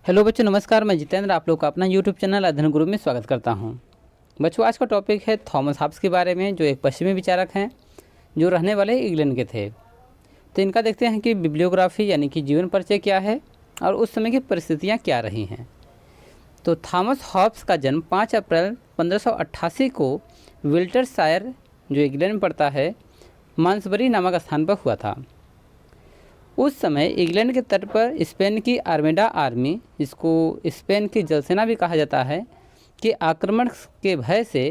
Hello बच्चों, नमस्कार। मैं जितेंद्र आप लोग का अपना यूट्यूब चैनल अध्ययन गुरु में स्वागत करता हूं। बच्चों, आज का टॉपिक है थॉमस हॉब्स के बारे में, जो एक पश्चिमी विचारक हैं जो रहने वाले इंग्लैंड के थे। तो इनका देखते हैं कि बिब्लियोग्राफी यानी कि जीवन परिचय क्या है और उस समय की परिस्थितियाँ क्या रही हैं। तो थॉमस हॉब्स का जन्म 5 अप्रैल 1588 को विल्टरशायर, जो इंग्लैंड में पड़ता है, मान्सबरी नामक स्थान पर हुआ था। उस समय इंग्लैंड के तट पर स्पेन की आर्मेडा आर्मी, जिसको स्पेन की जलसेना भी कहा जाता है, के आक्रमण के भय से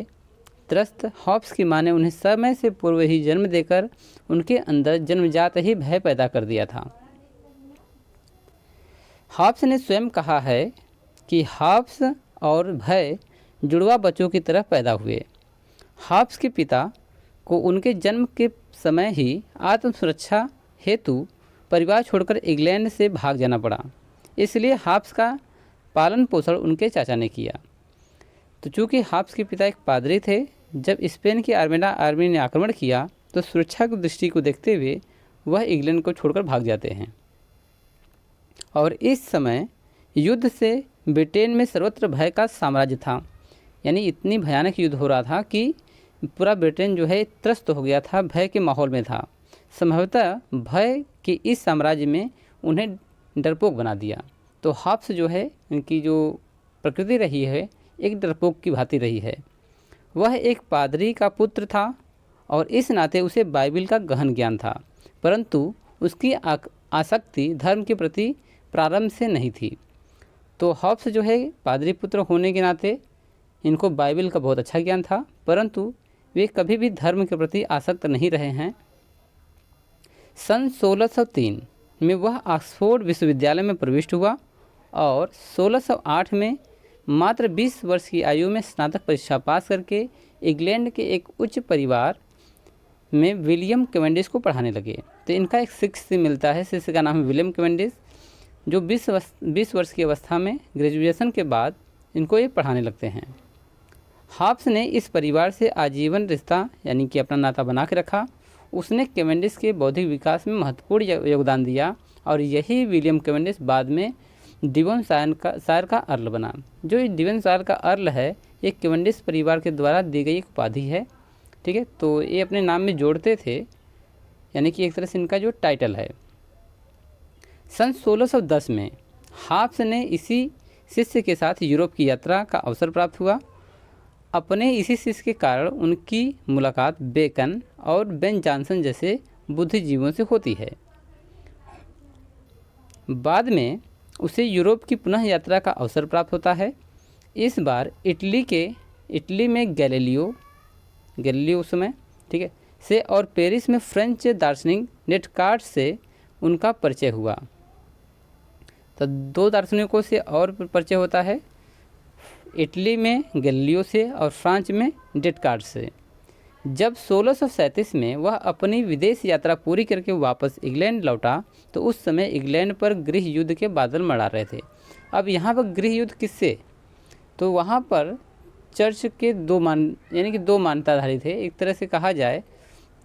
त्रस्त हॉब्स की मां ने उन्हें समय से पूर्व ही जन्म देकर उनके अंदर जन्मजात ही भय पैदा कर दिया था। हॉब्स ने स्वयं कहा है कि हॉब्स और भय जुड़वा बच्चों की तरह पैदा हुए। हॉब्स के पिता को उनके जन्म के समय ही आत्म सुरक्षा हेतु परिवार छोड़कर इंग्लैंड से भाग जाना पड़ा, इसलिए हॉब्स का पालन पोषण उनके चाचा ने किया। तो चूँकि हॉब्स के पिता एक पादरी थे, जब स्पेन की आर्मेडा आर्मी ने आक्रमण किया तो सुरक्षा की दृष्टि को देखते हुए वह इंग्लैंड को छोड़कर भाग जाते हैं। और इस समय युद्ध से ब्रिटेन में सर्वत्र भय का साम्राज्य था, यानी इतनी भयानक युद्ध हो रहा था कि पूरा ब्रिटेन जो है त्रस्त हो गया था, भय के माहौल में था। संभवतः भय के इस साम्राज्य में उन्हें डरपोक बना दिया। तो हॉब्स जो है, उनकी जो प्रकृति रही है, एक डरपोक की भांति रही है। वह एक पादरी का पुत्र था और इस नाते उसे बाइबिल का गहन ज्ञान था, परंतु उसकी आसक्ति धर्म के प्रति प्रारंभ से नहीं थी। तो हॉब्स जो है पादरी पुत्र होने के नाते इनको बाइबिल का बहुत अच्छा ज्ञान था, परंतु वे कभी भी धर्म के प्रति आसक्त नहीं रहे हैं। सन 1603 में वह ऑक्सफोर्ड विश्वविद्यालय में प्रविष्ट हुआ और 1608 में मात्र 20 वर्ष की आयु में स्नातक परीक्षा पास करके इंग्लैंड के एक उच्च परिवार में विलियम कैवेंडिश को पढ़ाने लगे। तो इनका एक शिष्य मिलता है, शिष्य का नाम है विलियम कैवेंडिश, जो 20 वर्ष की अवस्था में ग्रेजुएशन के बाद इनको ये पढ़ाने लगते हैं। हॉब्स ने इस परिवार से आजीवन रिश्ता यानी कि अपना नाता बना के रखा। उसने कैवेंडिश के बौद्धिक विकास में महत्वपूर्ण योगदान दिया और यही विलियम कैवेंडिश बाद में डिवोनशायर का अर्ल बना। जो डिवोनशायर का अर्ल है, ये कैवेंडिश परिवार के द्वारा दी गई एक उपाधि है। ठीक है, तो ये अपने नाम में जोड़ते थे, यानी कि एक तरह से इनका जो टाइटल है। सन 1610 में हॉब्स ने इसी शिष्य के साथ यूरोप की यात्रा का अवसर प्राप्त हुआ। अपने इसी शिष्य के कारण उनकी मुलाकात बेकन और बेन जॉनसन जैसे बुद्धिजीवियों से होती है। बाद में उसे यूरोप की पुनः यात्रा का अवसर प्राप्त होता है। इस बार इटली में गैलीलियो उस समय, ठीक है, से और पेरिस में फ्रेंच दार्शनिक डेस्कार्tes से उनका परिचय हुआ। तो दो दार्शनिकों से और परिचय होता है, इटली में गैलीलियो से और फ्रांस में डेस्कार्tes से। जब 1637 में वह अपनी विदेश यात्रा पूरी करके वापस इंग्लैंड लौटा तो उस समय इंग्लैंड पर गृह युद्ध के बादल मंडरा रहे थे। अब यहाँ पर गृह युद्ध किससे? तो वहाँ पर चर्च के दो मान्यताधारी थे। एक तरह से कहा जाए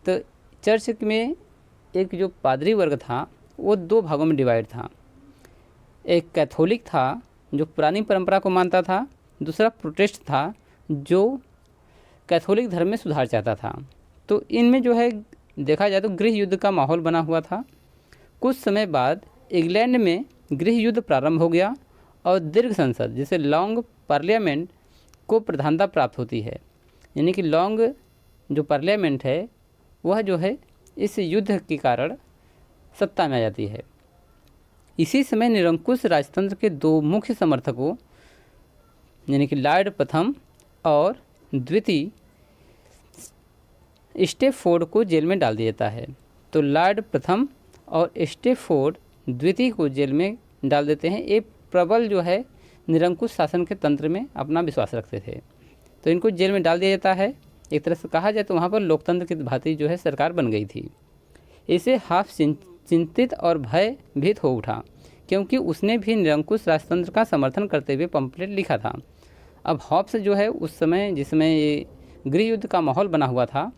तो चर्च में एक जो पादरी वर्ग था वो दो भागों में डिवाइड था। एक कैथोलिक था जो पुरानी परंपरा को मानता था, दूसरा प्रोटेस्ट था जो कैथोलिक धर्म में सुधार चाहता था। तो इनमें जो है देखा जाए तो गृह युद्ध का माहौल बना हुआ था। कुछ समय बाद इंग्लैंड में गृह युद्ध प्रारंभ हो गया और दीर्घ संसद जिसे लॉन्ग पार्लियामेंट को प्रधानता प्राप्त होती है, यानी कि लॉन्ग जो पार्लियामेंट है वह जो है इस युद्ध के कारण सत्ता में आ जाती है। इसी समय निरंकुश राजतंत्र के दो मुख्य समर्थकों यानी कि लॉर्ड प्रथम और द्वितीय स्टेफोर्ड को जेल में डाल दिया जाता है। तो लॉर्ड प्रथम और स्टेफोर्ड द्वितीय को जेल में डाल देते हैं। ये प्रबल जो है निरंकुश शासन के तंत्र में अपना विश्वास रखते थे, तो इनको जेल में डाल दिया जाता है। एक तरह से कहा जाए तो वहाँ पर लोकतंत्र की भांति जो है सरकार बन गई थी। इसे हॉब्स चिंतित और भयभीत हो उठा, क्योंकि उसने भी निरंकुश राजतंत्र का समर्थन करते हुए पंपलेट लिखा था। अब हॉब्स जो है उस समय जिसमें ये गृह युद्ध का माहौल बना हुआ था,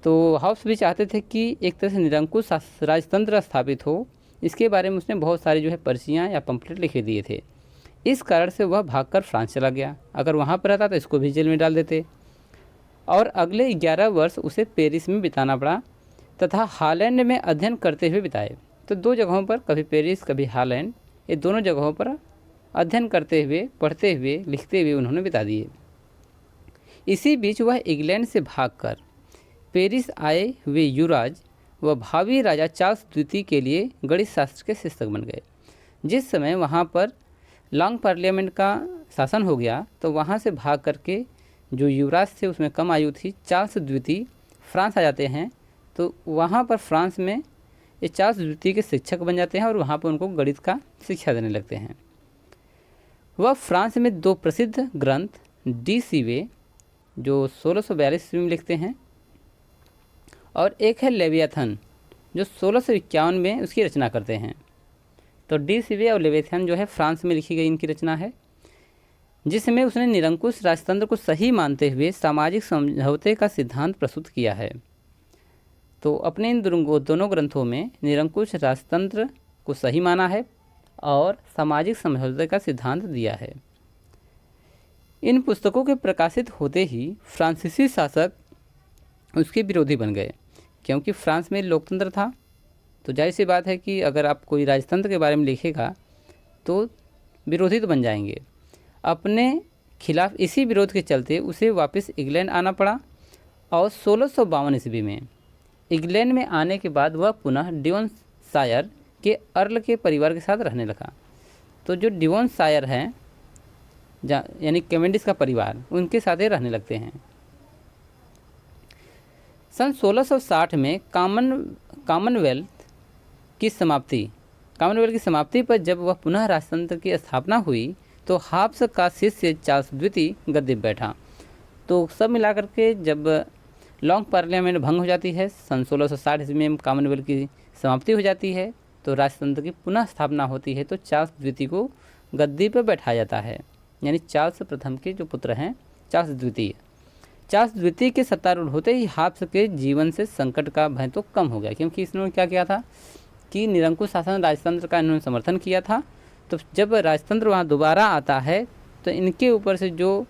तो हॉब्स भी चाहते थे कि एक तरह से निरंकुश राजतंत्र स्थापित हो। इसके बारे में उसने बहुत सारे जो है पर्चियाँ या पंपलेट लिखे दिए थे। इस कारण से वह भागकर फ्रांस चला गया। अगर वहाँ पर रहता तो इसको भी जेल में डाल देते। और अगले 11 वर्ष उसे पेरिस में बिताना पड़ा तथा हॉलैंड में अध्ययन करते हुए बिताए। तो 2 जगहों पर, कभी पेरिस कभी हॉलैंड, ये दोनों जगहों पर अध्ययन करते हुए, पढ़ते हुए, लिखते हुए उन्होंने बिता दिए। इसी बीच वह इंग्लैंड से भागकर पेरिस आए हुए युवराज व भावी राजा चार्ल्स द्वितीय के लिए गणित शास्त्र के शिक्षक बन गए। जिस समय वहाँ पर लॉन्ग पार्लियामेंट का शासन हो गया तो वहाँ से भाग करके जो युवराज थे उसमें कम आयु थी, चार्ल्स द्वितीय फ्रांस आ जाते हैं। तो वहाँ पर फ्रांस में ये चार्ल्स द्वितीय के शिक्षक बन जाते हैं और वहाँ पर उनको गणित का शिक्षा देने लगते हैं। वह फ्रांस में 2 प्रसिद्ध ग्रंथ डी सीवे जो 1642 ईस्वी में लिखते हैं और एक है लेवियाथन जो 1651 में उसकी रचना करते हैं। तो डी सीवे और लेवियाथन जो है फ्रांस में लिखी गई इनकी रचना है, जिसमें उसने निरंकुश राजतंत्र को सही मानते हुए सामाजिक समझौते का सिद्धांत प्रस्तुत किया है। तो अपने इन दोनों ग्रंथों में निरंकुश राजतंत्र को सही माना है और सामाजिक समझौते का सिद्धांत दिया है। इन पुस्तकों के प्रकाशित होते ही फ्रांसीसी शासक उसके विरोधी बन गए, क्योंकि फ्रांस में लोकतंत्र था। तो जाहिर सी बात है कि अगर आप कोई राजतंत्र के बारे में लिखेगा तो विरोधी तो बन जाएंगे। अपने खिलाफ इसी विरोध के चलते उसे वापस इंग्लैंड आना पड़ा और 1652 ईस्वी में इंग्लैंड में आने के बाद वह पुनः डिवोनशायर के अर्ल के परिवार के साथ रहने लगा। तो जो डिवोनशायर हैं यानी कैवेंडिश का परिवार, उनके साथ ही रहने लगते हैं। सन 1660 में कॉमनवेल्थ की समाप्ति पर जब वह पुनः राजतंत्र की स्थापना हुई तो हाब्स का शिष्य चार्ल्स द्वितीय गद्दी पर बैठा। तो सब मिलाकर के जब लॉन्ग पार्लियामेंट भंग हो जाती है, सन 1660 ईस्वी में कॉमनवेल्थ की समाप्ति हो जाती है, तो राजतंत्र की पुनः स्थापना होती है। तो चार्ल्स द्वितीय को गद्दी पर बैठाया जाता है, यानी चार्ल्स प्रथम के जो पुत्र हैं चार्ल्स द्वितीय के सत्तारूढ़ होते ही हाब्स के जीवन से संकट का भय तो कम हो गया, क्योंकि इसने क्या किया था कि निरंकुश शासन राजतंत्र का इन्होंने समर्थन किया था। तो जब राजतंत्र वहाँ दोबारा आता है तो इनके ऊपर से जो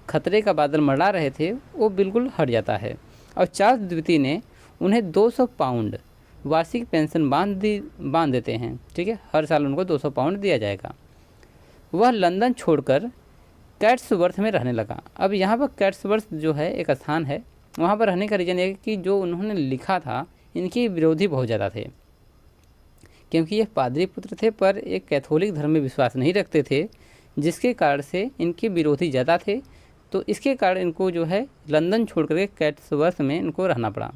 खतरे का बादल मंडरा रहे थे वो बिल्कुल हट जाता है। और चार्ल्स द्वितीय ने उन्हें 200 पाउंड वार्षिक पेंशन बांध देते हैं। ठीक है, हर साल उनको 200 पाउंड दिया जाएगा। वह लंदन छोड़कर कैट्सवर्थ में रहने लगा। अब यहाँ पर कैट्सवर्थ जो है एक स्थान है, वहाँ पर रहने का रीज़न ये है कि जो उन्होंने लिखा था इनके विरोधी बहुत ज़्यादा थे, क्योंकि ये पादरी पुत्र थे पर एक कैथोलिक धर्म में विश्वास नहीं रखते थे, जिसके कारण से इनके विरोधी ज़्यादा थे। तो इसके कारण इनको जो है लंदन छोड़ करके कैट्सवर्थ में इनको रहना पड़ा।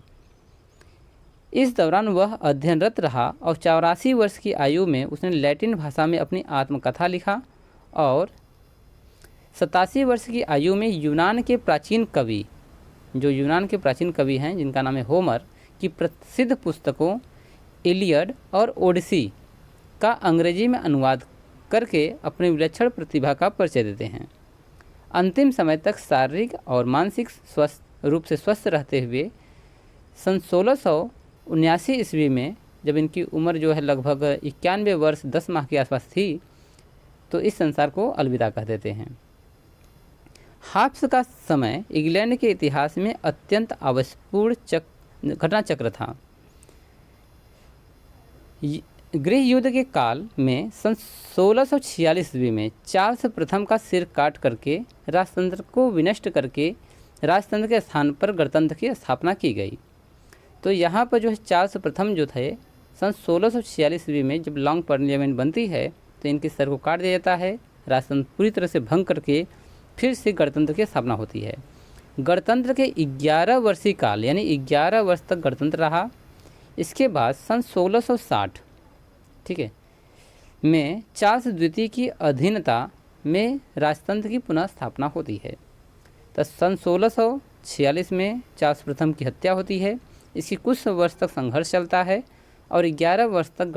इस दौरान वह अध्ययनरत रहा और 84 वर्ष की आयु में उसने लैटिन भाषा में अपनी आत्मकथा लिखा और 87 वर्ष की आयु में यूनान के प्राचीन कवि हैं जिनका नाम है होमर की प्रसिद्ध पुस्तकों इलियड और ओडिसी का अंग्रेजी में अनुवाद करके अपनी विलक्षण प्रतिभा का परिचय देते हैं। अंतिम समय तक शारीरिक और मानसिक रूप से स्वस्थ रहते हुए सन 1679 ईस्वी में जब इनकी उम्र जो है लगभग 91 वर्ष 10 माह के आसपास थी, तो इस संसार को अलविदा कह देते हैं। हाब्स का समय इंग्लैंड के इतिहास में अत्यंत आवश्यकपूर्ण घटना चक्र था। गृह युद्ध के काल में सन 1646 ईस्वी में चार्ल्स प्रथम का सिर काट करके राजतंत्र को विनष्ट करके राजतंत्र के स्थान पर गणतंत्र की स्थापना की गई। तो यहाँ पर जो है चार्ल्स प्रथम जो थे सन 1646 ईस्वी में जब लॉन्ग पार्लियामेंट बनती है तो इनके सर को काट दिया जाता है, राजतंत्र पूरी तरह से भंग करके फिर से गणतंत्र की स्थापना होती है। गणतंत्र के 11 वर्षीय काल यानी 11 वर्ष तक गणतंत्र रहा। इसके बाद सन 1660 ठीक है में चार्ल्स द्वितीय की अधीनता में राजतंत्र की पुनः स्थापना होती है। तो सन 1646 में चार्ल्स प्रथम की हत्या होती है। इसकी कुछ वर्ष तक संघर्ष चलता है और 11 वर्ष तक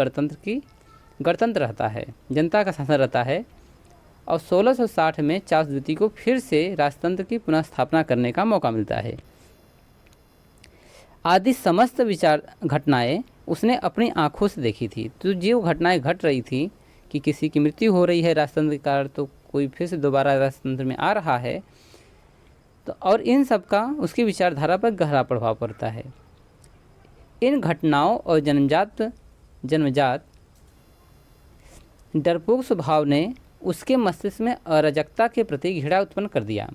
गणतंत्र रहता है, जनता का शासन रहता है। और 1660 में चार्ल्स द्वितीय को फिर से राजतंत्र की पुनः स्थापना करने का मौका मिलता है। आदि समस्त घटनाएं उसने अपनी आंखों से देखी थी। तो जो घटनाएं घट रही थी कि किसी की मृत्यु हो रही है राजतंत्र के कारण, तो कोई फिर से दोबारा राजतंत्र में आ रहा है, तो और इन सब का उसकी विचारधारा पर गहरा प्रभाव पड़ता है। इन घटनाओं और जन्मजात डरपोक स्वभाव ने उसके मस्तिष्क में अराजकता के प्रति घृणा उत्पन्न कर दिया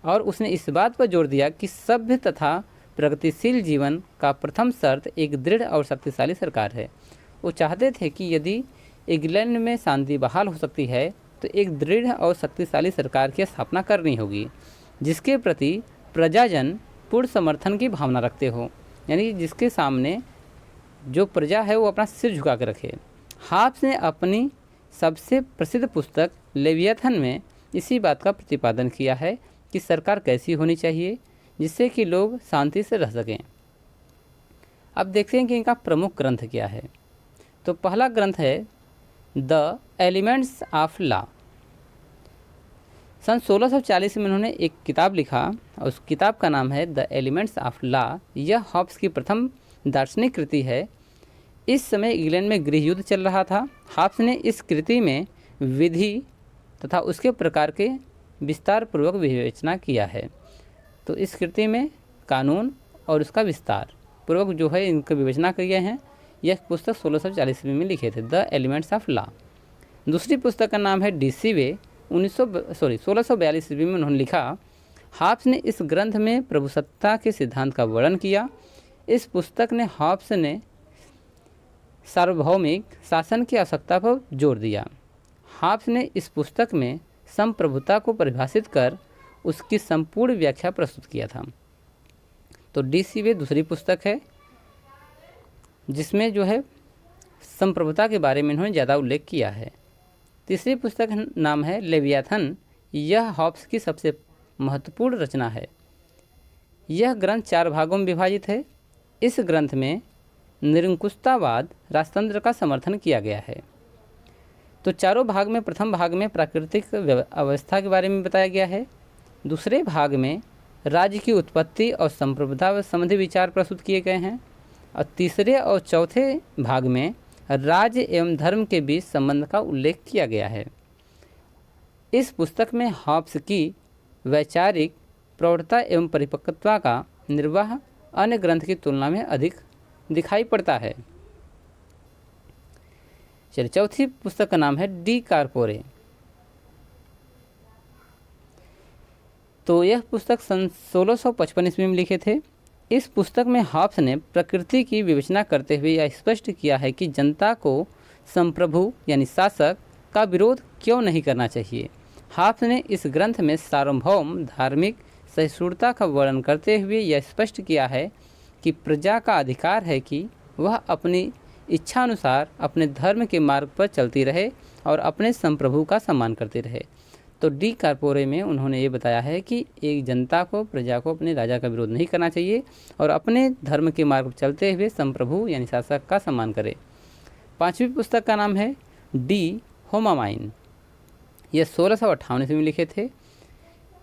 और उसने इस बात पर जोर दिया कि सभ्य तथा प्रगतिशील जीवन का प्रथम शर्त एक दृढ़ और शक्तिशाली सरकार है। वो चाहते थे कि यदि इंग्लैंड में शांति बहाल हो सकती है तो एक दृढ़ और शक्तिशाली सरकार की स्थापना करनी होगी, जिसके प्रति प्रजाजन पूर्ण समर्थन की भावना रखते हो, यानी जिसके सामने जो प्रजा है वो अपना सिर झुका कर रखे। हाब्स ने अपनी सबसे प्रसिद्ध पुस्तक लेवियाथन में इसी बात का प्रतिपादन किया है कि सरकार कैसी होनी चाहिए जिससे कि लोग शांति से रह सकें। अब देखते हैं कि इनका प्रमुख ग्रंथ क्या है। तो पहला ग्रंथ है द एलिमेंट्स ऑफ लॉ। सन 1640 में उन्होंने एक किताब लिखा और उस किताब का नाम है द एलिमेंट्स ऑफ लॉ। यह हॉब्स की प्रथम दार्शनिक कृति है। इस समय इंग्लैंड में गृह युद्ध चल रहा था। हॉब्स ने इस कृति में विधि तथा उसके प्रकार के विस्तार पूर्वक विवेचना किया है। तो इस कृति में कानून और उसका विस्तार पूर्वक जो है इनका विवेचना किए हैं। यह पुस्तक 1640 में लिखे थे, द एलिमेंट्स ऑफ लॉ। दूसरी पुस्तक का नाम है डीसी वे। 1642 ईस्वी में उन्होंने लिखा। हॉब्स ने इस ग्रंथ में प्रभुसत्ता के सिद्धांत का वर्णन किया। इस पुस्तक ने हॉब्स ने सार्वभौमिक शासन की आवश्यकता पर जोर दिया। हॉब्स ने इस पुस्तक में संप्रभुता को परिभाषित कर उसकी संपूर्ण व्याख्या प्रस्तुत किया था। तो डीसी वे दूसरी पुस्तक है जिसमें जो है संप्रभुता के बारे में इन्होंने ज़्यादा उल्लेख किया है। तीसरी पुस्तक नाम है लेवियाथन। यह हॉब्स की सबसे महत्वपूर्ण रचना है। यह ग्रंथ 4 भागों में विभाजित है। इस ग्रंथ में निरंकुशतावाद राजतंत्र का समर्थन किया गया है। तो चारों भाग में प्रथम भाग में प्राकृतिक अवस्था के बारे में बताया गया है। दूसरे भाग में राज्य की उत्पत्ति और संप्रभुता संबंधी विचार प्रस्तुत किए गए हैं और तीसरे और चौथे भाग में राज्य एवं धर्म के बीच संबंध का उल्लेख किया गया है। इस पुस्तक में हॉब्स की वैचारिक प्रौढ़ता एवं परिपक्वता का निर्वाह अन्य ग्रंथ की तुलना में अधिक दिखाई पड़ता है। चलिए, चौथी पुस्तक का नाम है डी कार्पोरे। तो यह पुस्तक सन 1655 ईस्वी में लिखे थे। इस पुस्तक में हॉब्स ने प्रकृति की विवेचना करते हुए यह स्पष्ट किया है कि जनता को संप्रभु यानी शासक का विरोध क्यों नहीं करना चाहिए। हॉब्स ने इस ग्रंथ में सार्वभौम धार्मिक सहिष्णुता का वर्णन करते हुए यह स्पष्ट किया है कि प्रजा का अधिकार है कि वह अपनी इच्छानुसार अपने धर्म के मार्ग पर चलती रहे और अपने संप्रभु का सम्मान करती रहे। तो डी कार्पोरे में उन्होंने ये बताया है कि एक जनता को, प्रजा को अपने राजा का विरोध नहीं करना चाहिए और अपने धर्म के मार्ग पर चलते हुए संप्रभु यानी शासक का सम्मान करे। पांचवी पुस्तक का नाम है डी होमामाइन। यह 1658 में लिखे थे।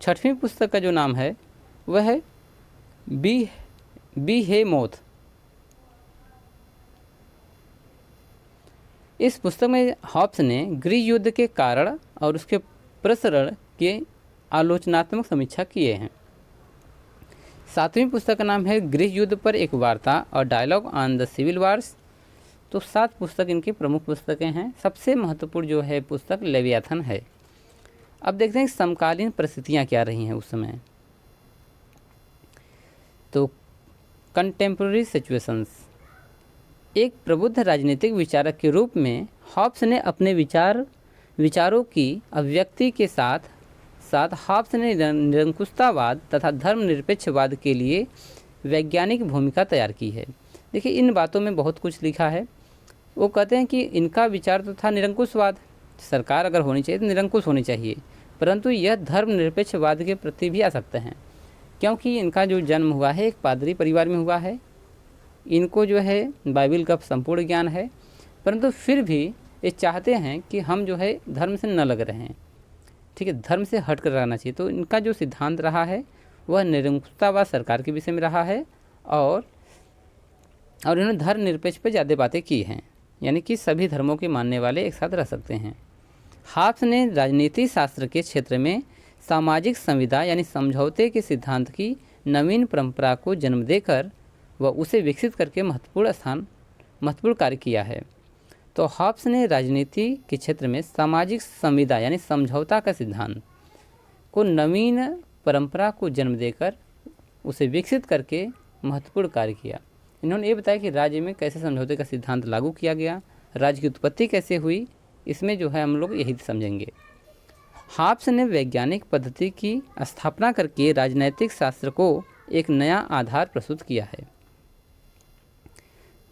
छठवीं पुस्तक का जो नाम है वह है बीहेमोथ। इस पुस्तक में हॉब्स ने गृह युद्ध के कारण और उसके प्रसरण के आलोचनात्मक समीक्षा किए हैं। सातवीं पुस्तक का नाम है गृह युद्ध पर एक वार्ता और dialogue on the civil wars. तो 7 पुस्तक इनकी प्रमुख पुस्तकें हैं। सबसे महत्वपूर्ण जो है पुस्तक लेवियाथन है। अब देखते हैं समकालीन परिस्थितियाँ क्या रही हैं उस समय। तो कंटेम्प्रेरी सिचुएशंस। एक प्रबुद्ध राजनीतिक विचारक के रूप में हॉब्स ने अपने विचारों की अभिव्यक्ति के साथ साथ हॉब्स ने निरंकुशतावाद तथा धर्मनिरपेक्षवाद के लिए वैज्ञानिक भूमिका तैयार की है। देखिए, इन बातों में बहुत कुछ लिखा है। वो कहते हैं कि इनका विचार तो था निरंकुशवाद, सरकार अगर होनी चाहिए तो निरंकुश होनी चाहिए, परंतु यह धर्मनिरपेक्षवाद के प्रति भी आ सकते हैं, क्योंकि इनका जो जन्म हुआ है एक पादरी परिवार में हुआ है। इनको जो है बाइबल का संपूर्ण ज्ञान है, परंतु फिर भी ये चाहते हैं कि हम जो है धर्म से न लग रहे हैं, ठीक है, धर्म से हट कर रहना चाहिए। तो इनका जो सिद्धांत रहा है वह निरंकुशतावाद सरकार के विषय में रहा है और इन्होंने धर्म निरपेक्ष पर ज़्यादा बातें की हैं, यानी कि सभी धर्मों के मानने वाले एक साथ रह सकते हैं। हॉब्स ने राजनीति शास्त्र के क्षेत्र में सामाजिक संविदा यानी समझौते के सिद्धांत की नवीन परंपरा को जन्म देकर व उसे विकसित करके महत्वपूर्ण कार्य किया है। तो हॉब्स ने राजनीति के क्षेत्र में सामाजिक संविदा यानी समझौता का सिद्धांत को नवीन परंपरा को जन्म देकर उसे विकसित करके महत्वपूर्ण कार्य किया। इन्होंने ये बताया कि राज्य में कैसे समझौते का सिद्धांत लागू किया गया, राज्य की उत्पत्ति कैसे हुई, इसमें जो है हम लोग यही समझेंगे। हॉब्स ने वैज्ञानिक पद्धति की स्थापना करके राजनैतिक शास्त्र को एक नया आधार प्रस्तुत किया है।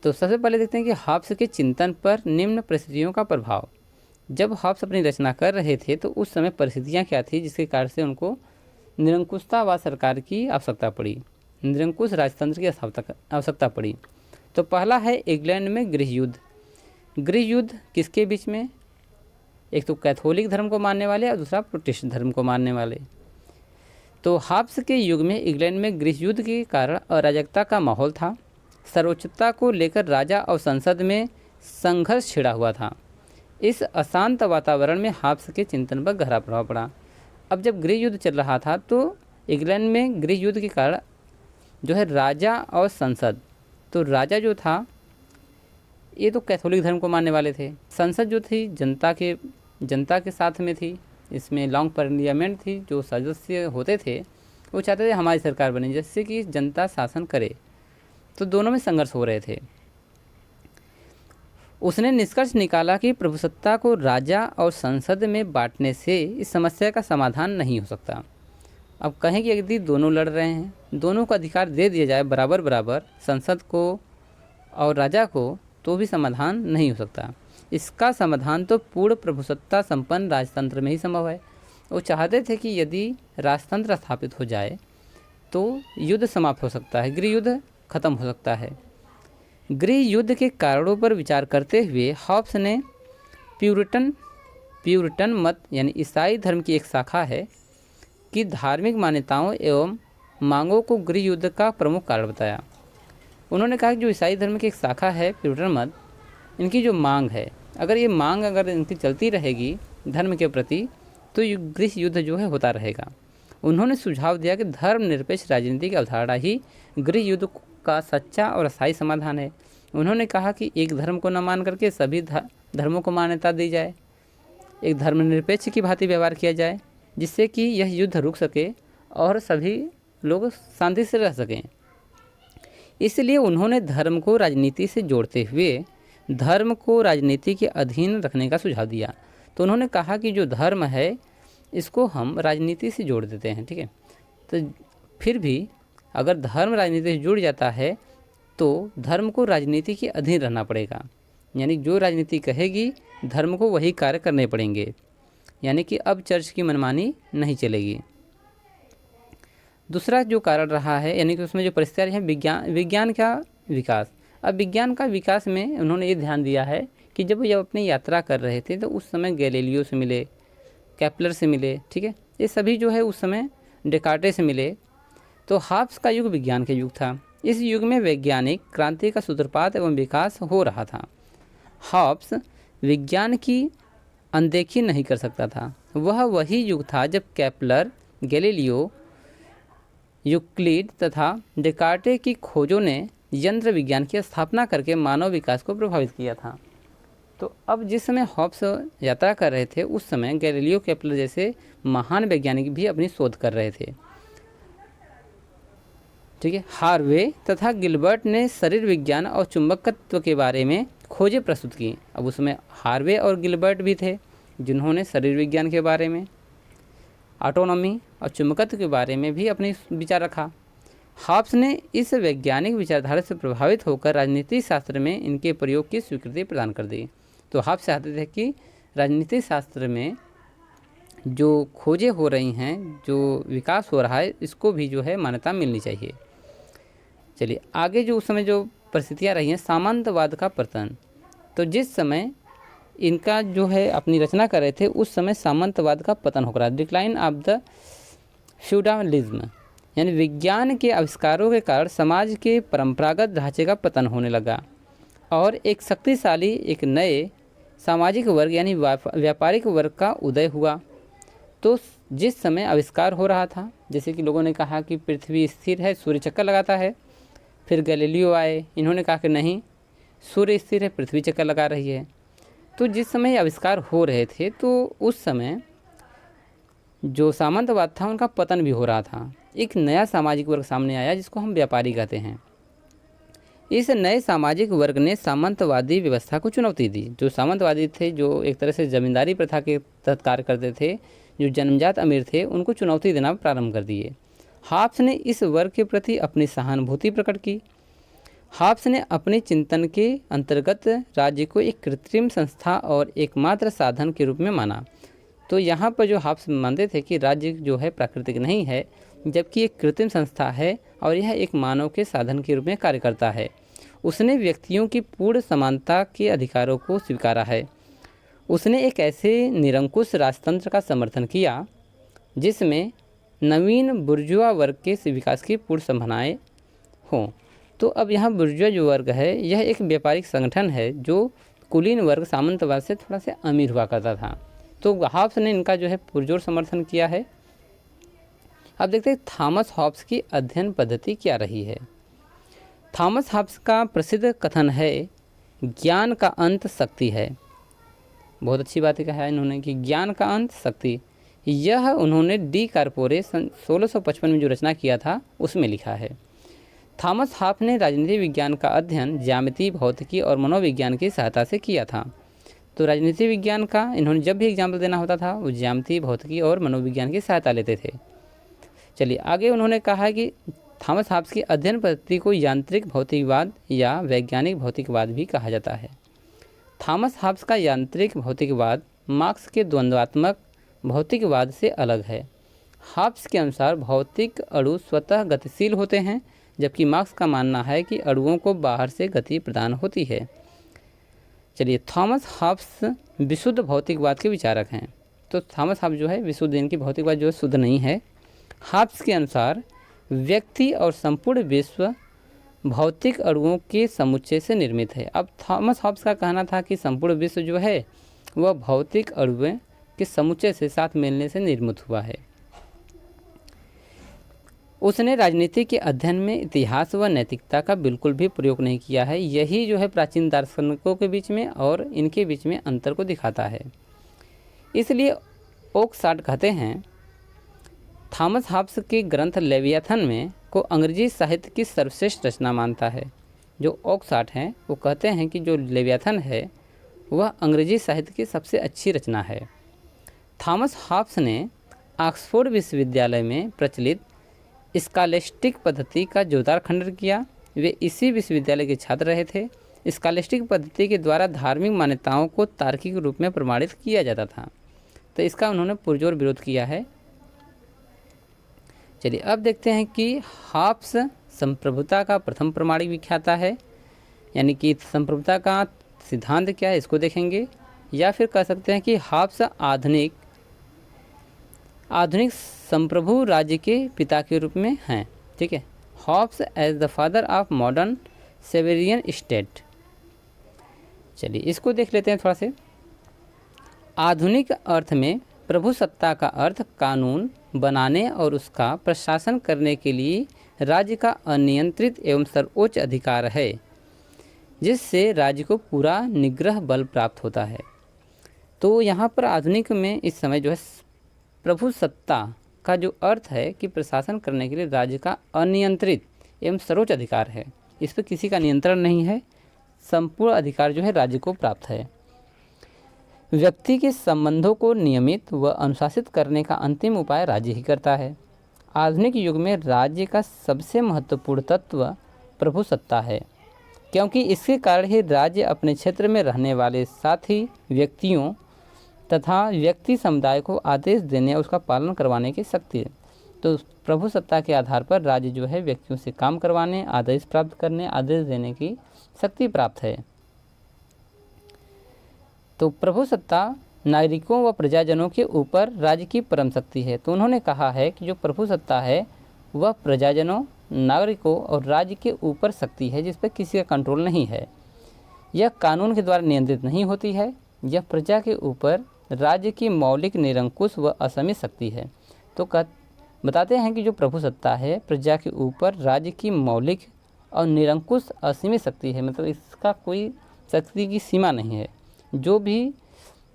तो सबसे पहले देखते हैं कि हॉब्स के चिंतन पर निम्न परिस्थितियों का प्रभाव। जब हॉब्स अपनी रचना कर रहे थे तो उस समय परिस्थितियाँ क्या थी जिसके कारण से उनको निरंकुशतावाद सरकार की आवश्यकता पड़ी, निरंकुश राजतंत्र की आवश्यकता पड़ी। तो पहला है इंग्लैंड में गृह युद्ध। गृह युद्ध किसके बीच में? एक तो कैथोलिक धर्म को मानने वाले और दूसरा प्रोटेस्टेंट धर्म को मानने वाले। तो हॉब्स के युग में इंग्लैंड में गृह युद्ध के कारण अराजकता का माहौल था। सर्वोच्चता को लेकर राजा और संसद में संघर्ष छिड़ा हुआ था। इस अशांत वातावरण में हॉब्स के चिंतन पर गहरा प्रभाव पड़ा। अब जब गृह युद्ध चल रहा था तो इंग्लैंड में गृह युद्ध के कारण जो है राजा और संसद, तो राजा जो था ये तो कैथोलिक धर्म को मानने वाले थे, संसद जो थी जनता के साथ में थी, इसमें लॉन्ग पार्लियामेंट थी, जो सदस्य होते थे वो चाहते थे हमारी सरकार बने जिससे कि जनता शासन करे। तो दोनों में संघर्ष हो रहे थे। उसने निष्कर्ष निकाला कि प्रभुसत्ता को राजा और संसद में बांटने से इस समस्या का समाधान नहीं हो सकता। अब कहें कि यदि दोनों लड़ रहे हैं, दोनों को अधिकार दे दिया जाए बराबर बराबर, संसद को और राजा को, तो भी समाधान नहीं हो सकता। इसका समाधान तो पूर्ण प्रभुसत्ता संपन्न राजतंत्र में ही संभव है। वो चाहते थे कि यदि राजतंत्र स्थापित हो जाए तो युद्ध समाप्त हो सकता है, गृह युद्ध खत्म हो सकता है। गृह युद्ध के कारणों पर विचार करते हुए हॉब्स ने प्यूरिटन मत यानी ईसाई धर्म की एक शाखा है कि धार्मिक मान्यताओं एवं मांगों को गृह युद्ध का प्रमुख कारण बताया। उन्होंने कहा कि जो ईसाई धर्म की एक शाखा है प्यूरिटन मत, इनकी जो मांग है, अगर इनकी चलती रहेगी धर्म के प्रति तो गृह युद्ध जो है होता रहेगा। उन्होंने सुझाव दिया कि धर्मनिरपेक्ष राजनीति की अवधारणा ही गृह युद्ध का सच्चा और अस्थायी समाधान है। उन्होंने कहा कि एक धर्म को न मान करके सभी धर्मों को मान्यता दी जाए, एक धर्मनिरपेक्ष की भांति व्यवहार किया जाए जिससे कि यह युद्ध रुक सके और सभी लोग शांति से रह सकें। इसलिए उन्होंने धर्म को राजनीति से जोड़ते हुए धर्म को राजनीति के अधीन रखने का सुझाव दिया। तो उन्होंने कहा कि जो धर्म है इसको हम राजनीति से जोड़ देते हैं, ठीक है। तो फिर भी अगर धर्म राजनीति से जुड़ जाता है तो धर्म को राजनीति के अधीन रहना पड़ेगा, यानी जो राजनीति कहेगी धर्म को वही कार्य करने पड़ेंगे, यानी कि अब चर्च की मनमानी नहीं चलेगी। दूसरा जो कारण रहा है, यानी कि उसमें जो परिस्थितियाँ हैं, विज्ञान का विकास। अब विज्ञान का विकास में उन्होंने ये ध्यान दिया है कि जब अपनी यात्रा कर रहे थे तो उस समय गैलीलियो से मिले, केपलर से मिले, ठीक है, ये सभी जो है उस समय डेकार्टे से मिले। तो हॉब्स का युग विज्ञान का युग था। इस युग में वैज्ञानिक क्रांति का सूत्रपात एवं विकास हो रहा था। हॉब्स विज्ञान की अनदेखी नहीं कर सकता था। वह वही युग था जब केपलर, गैलीलियो, यूक्लिड तथा डेकार्टे की खोजों ने यंत्र विज्ञान की स्थापना करके मानव विकास को प्रभावित किया था। तो अब जिस समय हॉब्स यात्रा कर रहे थे उस समय गैलीलियो, केपलर जैसे महान वैज्ञानिक भी अपनी शोध कर रहे थे, ठीक है। हार्वे तथा गिलबर्ट ने शरीर विज्ञान और चुंबकत्व के बारे में खोजें प्रस्तुत की। अब उसमें हार्वे और गिलबर्ट भी थे जिन्होंने शरीर विज्ञान के बारे में, ऑटोनॉमी और चुंबकत्व के बारे में भी अपनी विचार रखा। हॉब्स ने इस वैज्ञानिक विचारधारा से प्रभावित होकर राजनीति शास्त्र में इनके प्रयोग की स्वीकृति प्रदान कर दी। तो हॉब्स चाहते थे कि राजनीति शास्त्र में जो खोजें हो रही हैं, जो विकास हो रहा है, इसको भी जो है मान्यता मिलनी चाहिए। चलिए आगे जो उस समय जो परिस्थितियाँ रही हैं, सामंतवाद का पतन। तो जिस समय इनका जो है अपनी रचना कर रहे थे उस समय सामंतवाद का पतन हो रहा, डिक्लाइन ऑफ द फ्यूडलिज्म, यानी विज्ञान के आविष्कारों के कारण समाज के परंपरागत ढांचे का पतन होने लगा और एक शक्तिशाली, एक नए सामाजिक वर्ग यानी व्यापारिक वर्ग का उदय हुआ। तो जिस समय आविष्कार हो रहा था, जैसे कि लोगों ने कहा कि पृथ्वी स्थिर है, सूर्य चक्कर लगाता है। फिर गैलीलियो आए, इन्होंने कहा कि नहीं, सूर्य स्थिर है, पृथ्वी चक्कर लगा रही है। तो जिस समय आविष्कार हो रहे थे, तो उस समय जो सामंतवाद था उनका पतन भी हो रहा था। एक नया सामाजिक वर्ग सामने आया जिसको हम व्यापारी कहते हैं। इस नए सामाजिक वर्ग ने सामंतवादी व्यवस्था को चुनौती दी। जो सामंतवादी थे, जो एक तरह से जमींदारी प्रथा के तहत कार्य करते थे, जो जन्मजात अमीर थे, उनको चुनौती देना प्रारंभ कर दिए। हाब्स ने इस वर्ग के प्रति अपनी सहानुभूति प्रकट की। हाब्स ने अपने चिंतन के अंतर्गत राज्य को एक कृत्रिम संस्था और एकमात्र साधन के रूप में माना। तो यहाँ पर जो हाब्स मानते थे कि राज्य जो है प्राकृतिक नहीं है, जबकि एक कृत्रिम संस्था है और यह एक मानव के साधन के रूप में कार्य करता है। उसने व्यक्तियों की पूर्ण समानता के अधिकारों को स्वीकारा है। उसने एक ऐसे निरंकुश राजतंत्र का समर्थन किया जिसमें नवीन बुर्जुआ वर्ग के विकास की पूर्ण संभावनाएं हों। तो अब यहाँ बुर्जुआ जो वर्ग है, यह एक व्यापारिक संगठन है जो कुलीन वर्ग सामंतवाद से थोड़ा सा अमीर हुआ करता था। तो हाब्स ने इनका जो है पुरजोर समर्थन किया है। अब देखते हैं थॉमस हॉब्स की अध्ययन पद्धति क्या रही है। थॉमस हॉब्स का प्रसिद्ध कथन है, ज्ञान का अंत शक्ति है। बहुत अच्छी बात कहा है इन्होंने कि ज्ञान का अंत शक्ति। यह उन्होंने डी कार्पोरे 1655 में जो रचना किया था उसमें लिखा है। थॉमस हॉब्स ने राजनीति विज्ञान का अध्ययन ज्यामिति, भौतिकी और मनोविज्ञान की सहायता से किया था। तो राजनीति विज्ञान का इन्होंने जब भी एग्जाम्पल देना होता था वो ज्यामिति, भौतिकी और मनोविज्ञान की सहायता लेते थे। चलिए आगे उन्होंने कहा कि थॉमस हॉब्स की अध्ययन पद्धति को यांत्रिक भौतिकवाद या वैज्ञानिक भौतिकवाद भी कहा जाता है। थॉमस हॉब्स का यांत्रिक भौतिकवाद मार्क्स के द्वंद्वात्मक भौतिकवाद से अलग है। हॉब्स के अनुसार भौतिक अणु स्वतः गतिशील होते हैं, जबकि मार्क्स का मानना है कि अणुओं को बाहर से गति प्रदान होती है। चलिए, थॉमस हॉब्स विशुद्ध भौतिकवाद के विचारक हैं। तो थॉमस हॉब्स जो है विशुद्ध, इनकी भौतिकवाद जो है शुद्ध नहीं है। हॉब्स के अनुसार व्यक्ति और संपूर्ण विश्व भौतिक अणुओं के समुच्चय से निर्मित है। अब थॉमस हॉब्स का कहना था कि संपूर्ण विश्व जो है वह भौतिक अणुओं के समुच्चय से साथ मिलने से निर्मित हुआ है। उसने राजनीति के अध्ययन में इतिहास व नैतिकता का बिल्कुल भी प्रयोग नहीं किया है। यही जो है प्राचीन दार्शनिकों के बीच में और इनके बीच में अंतर को दिखाता है। इसलिए ओकसाट कहते हैं, थॉमस हॉब्स के ग्रंथ लेवियाथन में को अंग्रेजी साहित्य की सर्वश्रेष्ठ रचना मानता है। जो ओकसाट हैं वो कहते हैं कि जो लेवियाथन है वह अंग्रेजी साहित्य की सबसे अच्छी रचना है। थॉमस हॉब्स ने ऑक्सफोर्ड विश्वविद्यालय में प्रचलित स्कॉलेस्टिक पद्धति का जोरदार खंडन किया। वे इसी विश्वविद्यालय के छात्र रहे थे। स्कॉलेस्टिक पद्धति के द्वारा धार्मिक मान्यताओं को तार्किक रूप में प्रमाणित किया जाता था, तो इसका उन्होंने पुरजोर विरोध किया है। चलिए अब देखते हैं कि हॉब्स संप्रभुता का प्रथम प्रमाणिक विख्याता है, यानी कि संप्रभुता का सिद्धांत क्या है इसको देखेंगे। या फिर कह सकते हैं कि हॉब्स आधुनिक संप्रभु राज्य के पिता के रूप में हैं। ठीक है, Hobbes as the father of modern sovereign state. चलिए इसको देख लेते हैं थोड़ा से। आधुनिक अर्थ में प्रभु सत्ता का अर्थ कानून बनाने और उसका प्रशासन करने के लिए राज्य का अनियंत्रित एवं सर्वोच्च अधिकार है, जिससे राज्य को पूरा निग्रह बल प्राप्त होता है। तो यहाँ पर आधुनिक में इस समय जो है प्रभु सत्ता का जो अर्थ है कि प्रशासन करने के लिए राज्य का अनियंत्रित एवं सर्वोच्च अधिकार है, इस पर किसी का नियंत्रण नहीं है, संपूर्ण अधिकार जो है राज्य को प्राप्त है। व्यक्ति के संबंधों को नियमित व अनुशासित करने का अंतिम उपाय राज्य ही करता है। आधुनिक युग में राज्य का सबसे महत्वपूर्ण तत्व प्रभु सत्ता है, क्योंकि इसके कारण ही राज्य अपने क्षेत्र में रहने वाले साथी व्यक्तियों तथा व्यक्ति समुदाय को आदेश देने और उसका पालन करवाने की शक्ति है। तो प्रभु सत्ता के आधार पर राज्य जो है व्यक्तियों से काम करवाने, आदेश प्राप्त करने, आदेश देने की शक्ति प्राप्त है। तो प्रभु सत्ता नागरिकों व प्रजाजनों के ऊपर राज्य की परम शक्ति है। तो उन्होंने कहा है कि जो प्रभु सत्ता है वह प्रजाजनों, नागरिकों और राज्य के ऊपर शक्ति है, जिस पर किसी का कंट्रोल नहीं है। यह कानून के द्वारा नियंत्रित नहीं होती है, यह प्रजा के ऊपर राज्य की मौलिक निरंकुश व असीमित शक्ति है। तो बताते हैं कि जो प्रभु सत्ता है प्रजा के ऊपर राज्य की मौलिक और निरंकुश असीमित शक्ति है, मतलब इसका कोई शक्ति की सीमा नहीं है। जो भी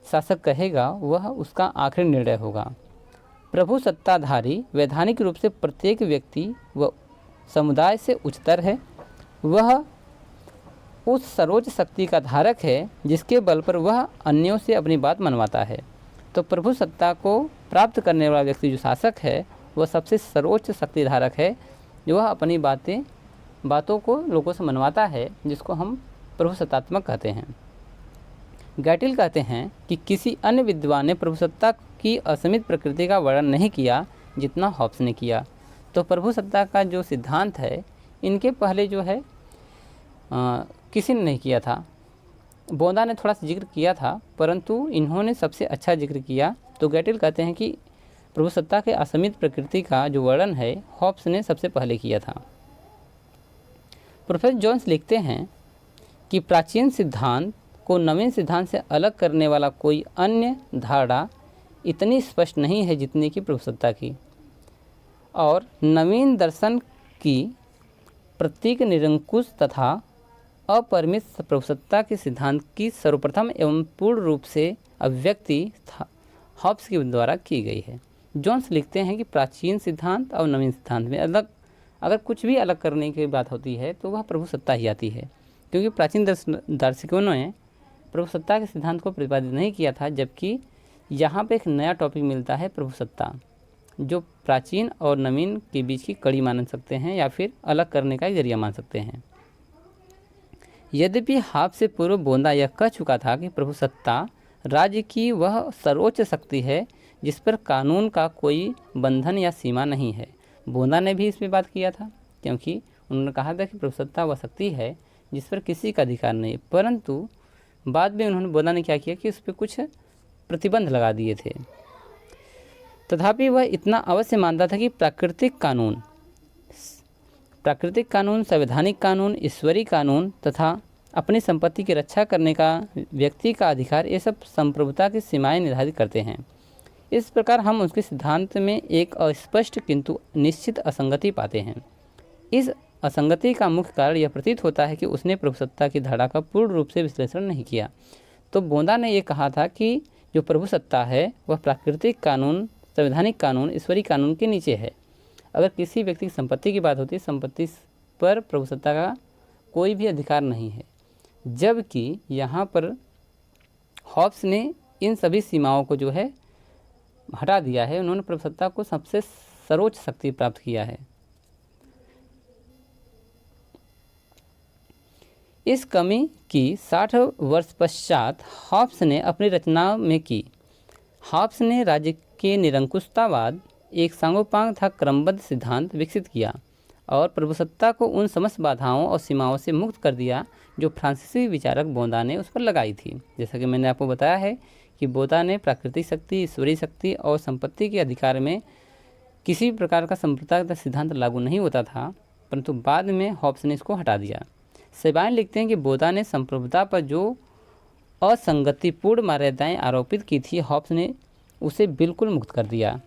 शासक कहेगा वह उसका आखिरी निर्णय होगा। प्रभु सत्ताधारी वैधानिक रूप से प्रत्येक व्यक्ति व समुदाय से उच्चतर है। वह उस सर्वोच्च शक्ति का धारक है जिसके बल पर वह अन्यों से अपनी बात मनवाता है। तो प्रभु सत्ता को प्राप्त करने वाला व्यक्ति जो शासक है वह सबसे सर्वोच्च शक्ति धारक है, जो वह अपनी बातों को लोगों से मनवाता है, जिसको हम प्रभु सत्तात्मक कहते हैं। गैटिल कहते हैं कि किसी अन्य विद्वान ने प्रभुसत्ता की असीमित प्रकृति का वर्णन नहीं किया जितना हॉब्स ने किया। तो प्रभुसत्ता का जो सिद्धांत है इनके पहले जो है किसी ने नहीं किया था। बोंदा ने थोड़ा सा जिक्र किया था, परंतु इन्होंने सबसे अच्छा जिक्र किया। तो गैटिल कहते हैं कि प्रभुसत्ता के असीमित प्रकृति का जो वर्णन है हॉब्स ने सबसे पहले किया था। प्रोफेसर जोन्स लिखते हैं कि प्राचीन सिद्धांत को नवीन सिद्धांत से अलग करने वाला कोई अन्य धारणा इतनी स्पष्ट नहीं है जितनी कि प्रभुसत्ता की, और नवीन दर्शन की प्रतीक निरंकुश तथा अपरिमित प्रभुसत्ता के सिद्धांत की सर्वप्रथम एवं पूर्ण रूप से अभिव्यक्ति हॉब्स के द्वारा की गई है। जोन्स लिखते हैं कि प्राचीन सिद्धांत और नवीन सिद्धांत में अगर कुछ भी अलग करने की बात होती है तो वह प्रभुसत्ता ही आती है, क्योंकि प्राचीन दार्शनिकों ने प्रभुसत्ता के सिद्धांत को प्रतिपादित नहीं किया था, जबकि यहाँ पे एक नया टॉपिक मिलता है प्रभुसत्ता, जो प्राचीन और नवीन के बीच की कड़ी मान सकते हैं या फिर अलग करने का जरिया मान सकते हैं। यद्यपि हॉब्स से पूर्व बोंदा यह कह चुका था कि प्रभुसत्ता राज्य की वह सर्वोच्च शक्ति है जिस पर कानून का कोई बंधन या सीमा नहीं है। बोंदा ने भी इस पर बात किया था, क्योंकि उन्होंने कहा था कि प्रभुसत्ता वह शक्ति है जिस पर किसी का अधिकार नहीं, परंतु बाद में बोंदा ने क्या किया कि उस पर कुछ प्रतिबंध लगा दिए थे। तथापि वह इतना अवश्य मानता था कि प्राकृतिक कानून, संवैधानिक कानून, ईश्वरीय कानून तथा अपनी संपत्ति की रक्षा करने का व्यक्ति का अधिकार, ये सब संप्रभुता की सीमाएं निर्धारित करते हैं। इस प्रकार हम उसके सिद्धांत में एक अस्पष्ट किंतु निश्चित असंगति पाते हैं। इस असंगति का मुख्य कारण यह प्रतीत होता है कि उसने प्रभुसत्ता की धारणा का पूर्ण रूप से विश्लेषण नहीं किया। तो बोंदा ने ये कहा था कि जो प्रभुसत्ता है वह प्राकृतिक कानून, संवैधानिक कानून, ईश्वरीय कानून के नीचे है। अगर किसी व्यक्ति की संपत्ति की बात होती है, संपत्ति पर प्रभुसत्ता का कोई भी अधिकार नहीं है, जबकि यहाँ पर हॉब्स ने इन सभी सीमाओं को जो है हटा दिया है। उन्होंने प्रभुसत्ता को सबसे सर्वोच्च शक्ति प्राप्त किया है। इस कमी की 60 वर्ष पश्चात हॉब्स ने अपनी रचना में की। हॉब्स ने राज्य के निरंकुशतावाद, एक सांगोपांग तथा क्रमबद्ध सिद्धांत विकसित किया और प्रभुसत्ता को उन समस्त बाधाओं और सीमाओं से मुक्त कर दिया जो फ्रांसीसी विचारक बोंदा ने उस पर लगाई थी। जैसा कि मैंने आपको बताया है कि बोंदा ने प्राकृतिक शक्ति, ईश्वरीय शक्ति और संपत्ति के अधिकार में किसी प्रकार का संप्रदाय सिद्धांत लागू नहीं होता था, परंतु बाद में हॉब्स ने इसको हटा दिया। सेबाइन लिखते हैं कि बोंदा ने संप्रभुता पर जो असंगतिपूर्ण मर्यादाएं आरोपित की थी, हॉब्स ने उसे बिल्कुल मुक्त कर दिया।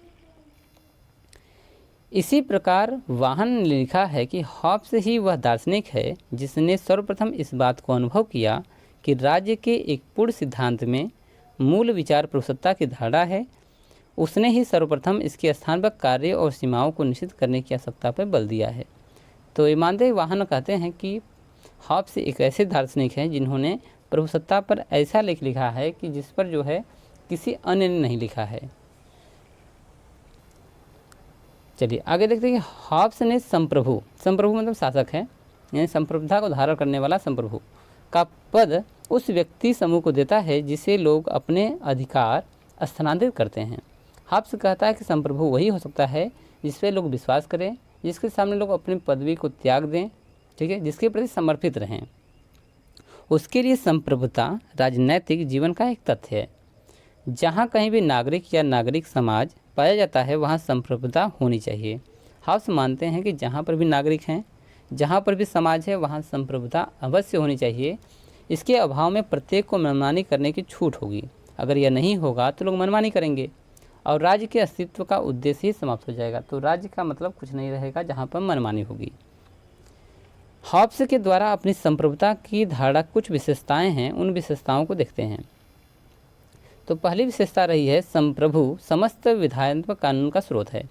इसी प्रकार वाहन ने लिखा है कि हॉब्स ही वह दार्शनिक है जिसने सर्वप्रथम इस बात को अनुभव किया कि राज्य के एक पूर्ण सिद्धांत में मूल विचार प्रभुसत्ता की धारणा है। उसने ही सर्वप्रथम इसके स्थान पर कार्य और सीमाओं को निश्चित करने की आवश्यकता पर बल दिया है। तो ईमानदेह वाहन कहते हैं कि हॉब्स एक ऐसे दार्शनिक हैं जिन्होंने प्रभुसत्ता पर ऐसा लेख लिखा है कि जिस पर जो है किसी अन्य ने नहीं लिखा है। चलिए आगे देखते हैं कि हॉब्स ने संप्रभु मतलब शासक है, यानी संप्रभुता को धारण करने वाला संप्रभु का पद उस व्यक्ति समूह को देता है जिसे लोग अपने अधिकार स्थानांतरित करते हैं। हॉब्स कहता है कि संप्रभु वही हो सकता है जिस पर लोग विश्वास करें, जिसके सामने लोग अपनी पदवी को त्याग दें, ठीक है, जिसके प्रति समर्पित रहें। उसके लिए संप्रभुता राजनैतिक जीवन का एक तथ्य है। जहाँ कहीं भी नागरिक या नागरिक समाज पाया जाता है वहाँ संप्रभुता होनी चाहिए। हॉब्स मानते हैं कि जहाँ पर भी नागरिक हैं, जहाँ पर भी समाज है, वहाँ संप्रभुता अवश्य होनी चाहिए। इसके अभाव में प्रत्येक को मनमानी करने की छूट होगी। अगर यह नहीं होगा तो लोग मनमानी करेंगे और राज्य के अस्तित्व का उद्देश्य ही समाप्त हो जाएगा। तो राज्य का मतलब कुछ नहीं रहेगा जहाँ पर मनमानी होगी। हॉब्स के द्वारा अपनी संप्रभुता की धारणा कुछ विशेषताएं हैं, उन विशेषताओं को देखते हैं। तो पहली विशेषता रही है संप्रभु समस्त विधानात्मक कानून का स्रोत है।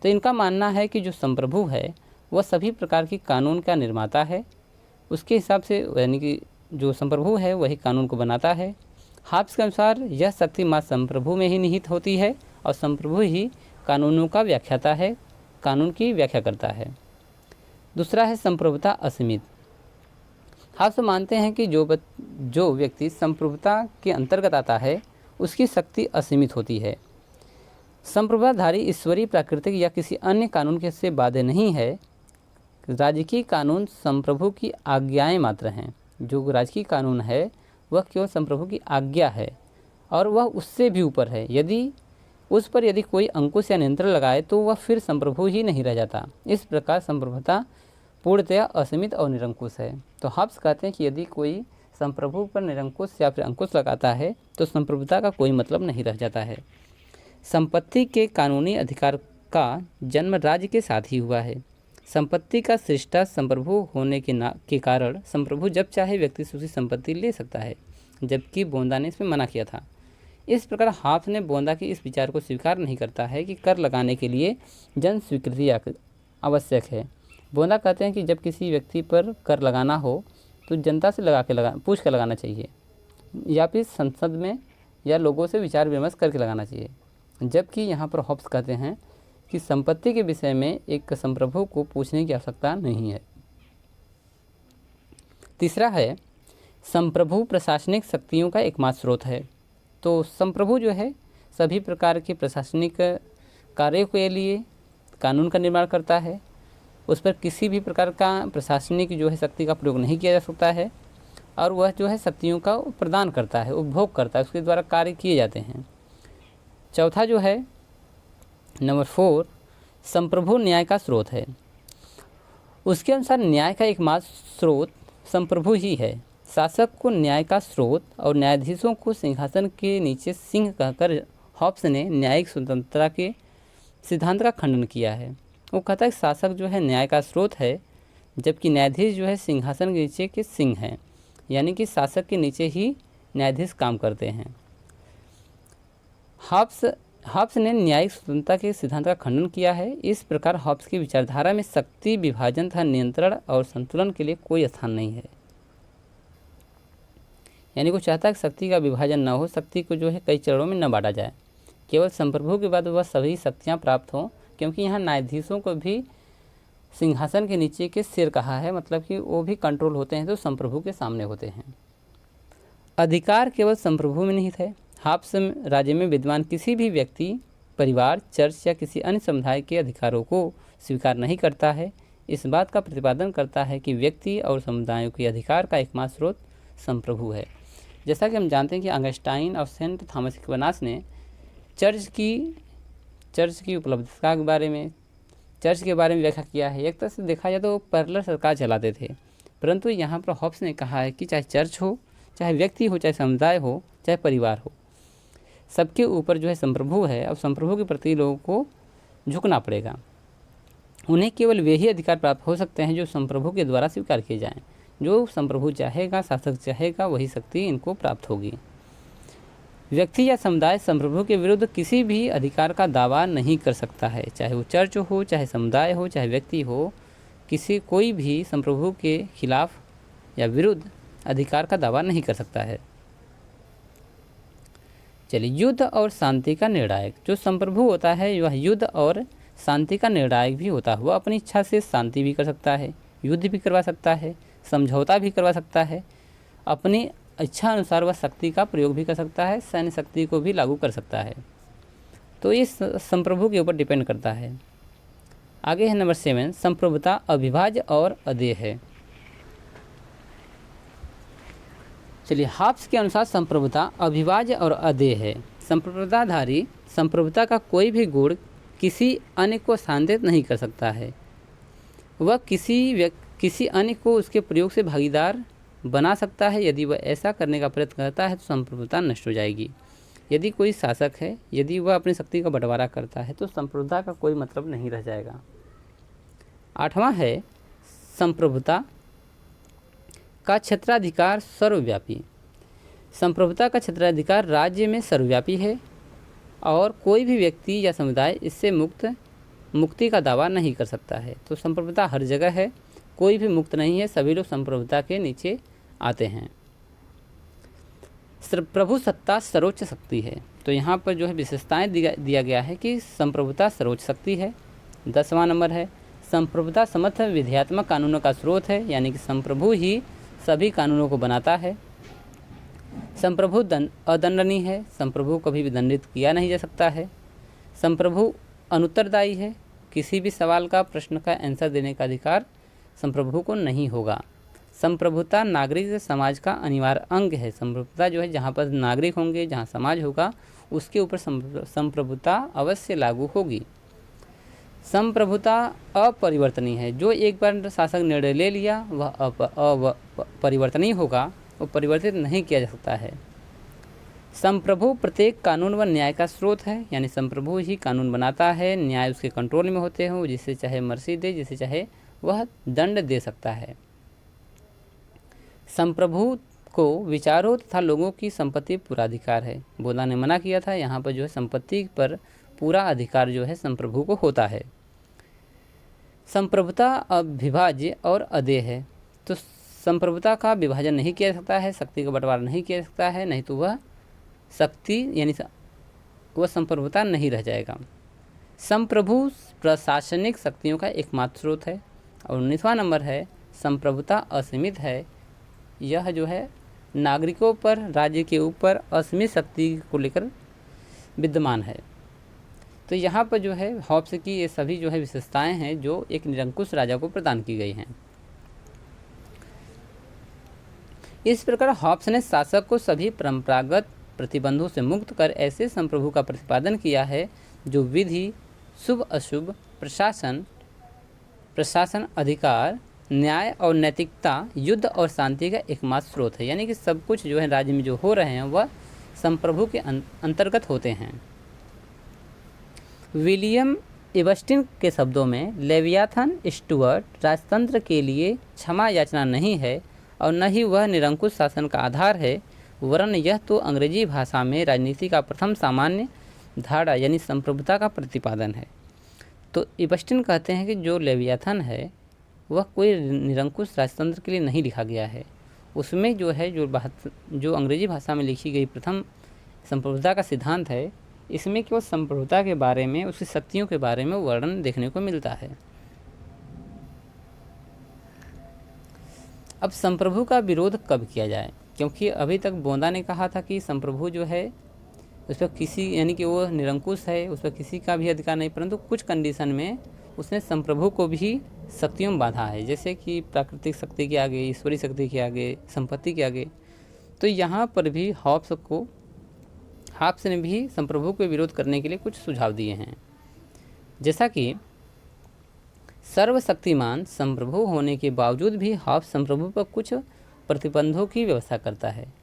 तो इनका मानना है कि जो संप्रभु है वह सभी प्रकार की कानून का निर्माता है। उसके हिसाब से यानी कि जो संप्रभु है वही कानून को बनाता है। हॉब्स के अनुसार यह शक्ति मात्र संप्रभु में ही निहित होती है और संप्रभु ही कानूनों का व्याख्याता है, कानून की व्याख्या करता है। दूसरा है संप्रभुता असीमित। हॉब्स मानते हैं कि जो व्यक्ति संप्रभुता के अंतर्गत आता है उसकी शक्ति असीमित होती है। संप्रभुताधारी ईश्वरीय, प्राकृतिक या किसी अन्य कानून के से बाध्य नहीं है। राजकीय कानून संप्रभु की आज्ञाएं मात्र हैं। जो राजकीय कानून है वह केवल संप्रभु की आज्ञा है और वह उससे भी ऊपर है। यदि उस पर कोई अंकुश या नियंत्रण लगाए तो वह फिर संप्रभु ही नहीं रह जाता। इस प्रकार संप्रभुता पूर्णतया असीमित और निरंकुश है। तो हॉब्स कहते हैं कि यदि कोई संप्रभु पर निरंकुश या फिर अंकुश लगाता है तो संप्रभुता का कोई मतलब नहीं रह जाता है। संपत्ति के कानूनी अधिकार का जन्म राज्य के साथ ही हुआ है। संपत्ति का सृष्टा संप्रभु होने के कारण संप्रभु जब चाहे व्यक्ति से उसकी संपत्ति ले सकता है, जबकि बोंदा ने इसमें मना किया था। इस प्रकार हॉब्स ने बोंदा के इस विचार को स्वीकार नहीं करता है कि कर लगाने के लिए जन स्वीकृति आवश्यक है। बोंदा कहते हैं कि जब किसी व्यक्ति पर कर लगाना हो तो जनता से पूछ कर लगाना चाहिए या फिर संसद में या लोगों से विचार विमर्श करके लगाना चाहिए। जबकि यहाँ पर हॉब्स कहते हैं कि संपत्ति के विषय में एक संप्रभु को पूछने की आवश्यकता नहीं है। तीसरा है संप्रभु प्रशासनिक शक्तियों का एकमात्र स्रोत है। तो संप्रभु जो है सभी प्रकार के प्रशासनिक कार्यों के लिए कानून का निर्माण करता है। उस पर किसी भी प्रकार का प्रशासनिक शक्ति का प्रयोग नहीं किया जा सकता है और वह शक्तियों का प्रदान करता है, उपभोग करता है, उसके द्वारा कार्य किए जाते हैं। चौथा है नंबर 4, संप्रभु न्याय का स्रोत है। उसके अनुसार न्याय का एकमात्र स्रोत संप्रभु ही है। शासक को न्याय का स्रोत और न्यायाधीशों को सिंहासन के नीचे सिंह कहकर हॉब्स ने न्यायिक स्वतंत्रता के सिद्धांत का खंडन किया है। वो कहता है कि शासक न्याय का स्रोत है, जबकि न्यायाधीश सिंहासन के नीचे के सिंह हैं, यानी कि शासक के नीचे ही न्यायाधीश काम करते हैं। हॉब्स ने न्यायिक स्वतंत्रता के सिद्धांत का खंडन किया है। इस प्रकार हॉब्स की विचारधारा में शक्ति विभाजन तथा नियंत्रण और संतुलन के लिए कोई स्थान नहीं है। यानी वो चाहता है कि शक्ति का विभाजन न हो, शक्ति को कई चरणों में न बांटा जाए। केवल संप्रभु के बाद वह सभी शक्तियाँ प्राप्त हों, क्योंकि यहाँ न्यायाधीशों को भी सिंहासन के नीचे के सिर कहा है, मतलब कि वो भी कंट्रोल होते हैं तो संप्रभु के सामने होते हैं। अधिकार केवल संप्रभु में निहित है। हॉब्स राज्य में विद्वान किसी भी व्यक्ति, परिवार, चर्च या किसी अन्य समुदाय के अधिकारों को स्वीकार नहीं करता है। इस बात का प्रतिपादन करता है कि व्यक्ति और समुदायों के अधिकार का एकमात्र स्रोत संप्रभु है। जैसा कि हम जानते हैं कि ऑगस्टाइन और सेंट थॉमस एक्विनास ने चर्च की उपलब्धता के बारे में, चर्च के बारे में व्याख्या किया है। एक तरह से देखा जाए तो पैरेलल सरकार चलाते थे, परंतु यहाँ पर हॉब्स ने कहा है कि चाहे चर्च हो, चाहे व्यक्ति हो, चाहे समुदाय हो, चाहे परिवार हो, सबके ऊपर संप्रभु है और संप्रभु के प्रति लोगों को झुकना पड़ेगा। उन्हें केवल वे ही अधिकार प्राप्त हो सकते हैं जो संप्रभु के द्वारा स्वीकार किए जाएं। जो संप्रभु चाहेगा, शासक चाहेगा, वही शक्ति इनको प्राप्त होगी। व्यक्ति या समुदाय संप्रभु के विरुद्ध किसी भी अधिकार का दावा नहीं कर सकता है, चाहे वो चर्च हो, चाहे समुदाय हो, चाहे व्यक्ति हो। कोई भी संप्रभु के खिलाफ या विरुद्ध अधिकार का दावा नहीं कर सकता है। चलिए, युद्ध और शांति का निर्णायक। जो संप्रभु होता है वह युद्ध और शांति का निर्णायक भी होता है। वह अपनी इच्छा से शांति भी कर सकता है, युद्ध भी करवा सकता है, समझौता भी करवा सकता है। अपनी इच्छा अनुसार वह शक्ति का प्रयोग भी कर सकता है, सैन्य शक्ति को भी लागू कर सकता है। तो ये संप्रभु के ऊपर डिपेंड करता है। आगे है नंबर 7, संप्रभुता अविभाज्य और अदेय है। चलिए, हॉब्स के अनुसार संप्रभुता अविभाज्य और अदेय है। संप्रभुताधारी संप्रभुता का कोई भी गुण किसी अन्य को स्थानांतरित नहीं कर सकता है। वह किसी अन्य को उसके प्रयोग से भागीदार बना सकता है। यदि वह ऐसा करने का प्रयत्न करता है तो संप्रभुता नष्ट हो जाएगी। यदि कोई शासक है, यदि वह अपनी शक्ति का बंटवारा करता है तो संप्रभुता का कोई मतलब नहीं रह जाएगा। 8वां है संप्रभुता का क्षेत्राधिकार सर्वव्यापी। संप्रभुता का क्षेत्राधिकार राज्य में सर्वव्यापी है और कोई भी व्यक्ति या समुदाय इससे मुक्ति का दावा नहीं कर सकता है। तो संप्रभुता हर जगह है, कोई भी मुक्त नहीं है, सभी लोग संप्रभुता के नीचे आते हैं। प्रभु सत्ता सर्वोच्च शक्ति है। तो यहाँ पर जो है विशेषताएं दिया गया है कि संप्रभुता सर्वोच्च शक्ति है। 10वां नंबर है संप्रभुता समस्त विधेयात्मक कानूनों का स्रोत है, यानी कि संप्रभु ही सभी कानूनों को बनाता है। संप्रभु अदंडनीय है, संप्रभु कभी भी दंडित किया नहीं जा सकता है। संप्रभु अनुत्तरदायी है, किसी भी सवाल का प्रश्न का आंसर देने का अधिकार संप्रभु को नहीं होगा। संप्रभुता नागरिक समाज का अनिवार्य अंग है। संप्रभुता जो है जहाँ पर नागरिक होंगे, जहाँ समाज होगा, उसके ऊपर संप्रभुता अवश्य लागू होगी। संप्रभुता अपरिवर्तनीय है, जो एक बार शासक निर्णय ले लिया वह अपरिवर्तनीय होगा, वो परिवर्तित नहीं किया जा सकता है। संप्रभु प्रत्येक कानून व न्याय का स्रोत है, यानी संप्रभु ही कानून बनाता है, न्याय उसके कंट्रोल में होते हैं, जिसे चाहे मर्जी दे, जिसे चाहे वह दंड दे सकता है। संप्रभु को विचारों तथा लोगों की संपत्ति पूरा अधिकार है। बोधा ने मना किया था, यहाँ पर जो है संपत्ति पर पूरा अधिकार जो है संप्रभु को होता है। संप्रभुता अविभाज्य और अदेय है, तो संप्रभुता का विभाजन नहीं किया जा सकता है, शक्ति का बंटवारा नहीं किया जा सकता है, नहीं तो वह शक्ति यानी वह संप्रभुता नहीं रह जाएगा। संप्रभु प्रशासनिक शक्तियों का एकमात्र स्रोत है। और 19वां नंबर है संप्रभुता असीमित है, यह जो है नागरिकों पर, राज्य के ऊपर असीमित शक्ति को लेकर विद्यमान है। तो यहाँ पर जो है हॉब्स की ये सभी जो है विशेषताएं हैं जो एक निरंकुश राजा को प्रदान की गई हैं। इस प्रकार हॉब्स ने शासक को सभी परंपरागत प्रतिबंधों से मुक्त कर ऐसे संप्रभु का प्रतिपादन किया है जो विधि, शुभ अशुभ, प्रशासन, अधिकार, न्याय और नैतिकता, युद्ध और शांति का एकमात्र स्रोत है। यानी कि सब कुछ जो है राज्य में जो हो रहे हैं वह संप्रभु के अंतर्गत होते हैं। विलियम एबस्टीन के शब्दों में लेवियाथन स्टुअर्ट राजतंत्र के लिए क्षमा याचना नहीं है और न ही वह निरंकुश शासन का आधार है, वरन यह तो अंग्रेजी भाषा में राजनीति का प्रथम सामान्य धारा यानी संप्रभुता का प्रतिपादन है। तो एबस्टीन कहते हैं कि जो लेवियाथन है वह कोई निरंकुश राजतंत्र के लिए नहीं लिखा गया है, उसमें जो है जो अंग्रेजी भाषा में लिखी गई प्रथम संप्रभुता का सिद्धांत है, इसमें केवल संप्रभुता के बारे में, उसकी शक्तियों के बारे में वर्णन देखने को मिलता है। अब संप्रभु का विरोध कब किया जाए, क्योंकि अभी तक बोंदा ने कहा था कि संप्रभु जो है उस पर किसी यानी कि वो निरंकुश है, उस पर किसी का भी अधिकार नहीं, परंतु कुछ कंडीशन में उसने संप्रभु को भी शक्तियों में बांधा है, जैसे कि प्राकृतिक शक्ति के आगे, ईश्वरीय शक्ति के आगे, संपत्ति के आगे। तो यहाँ पर भी हॉब्स ने भी संप्रभु के विरोध करने के लिए कुछ सुझाव दिए हैं, जैसा कि सर्वशक्तिमान संप्रभु होने के बावजूद भी हॉब्स संप्रभु पर कुछ प्रतिबंधों की व्यवस्था करता है।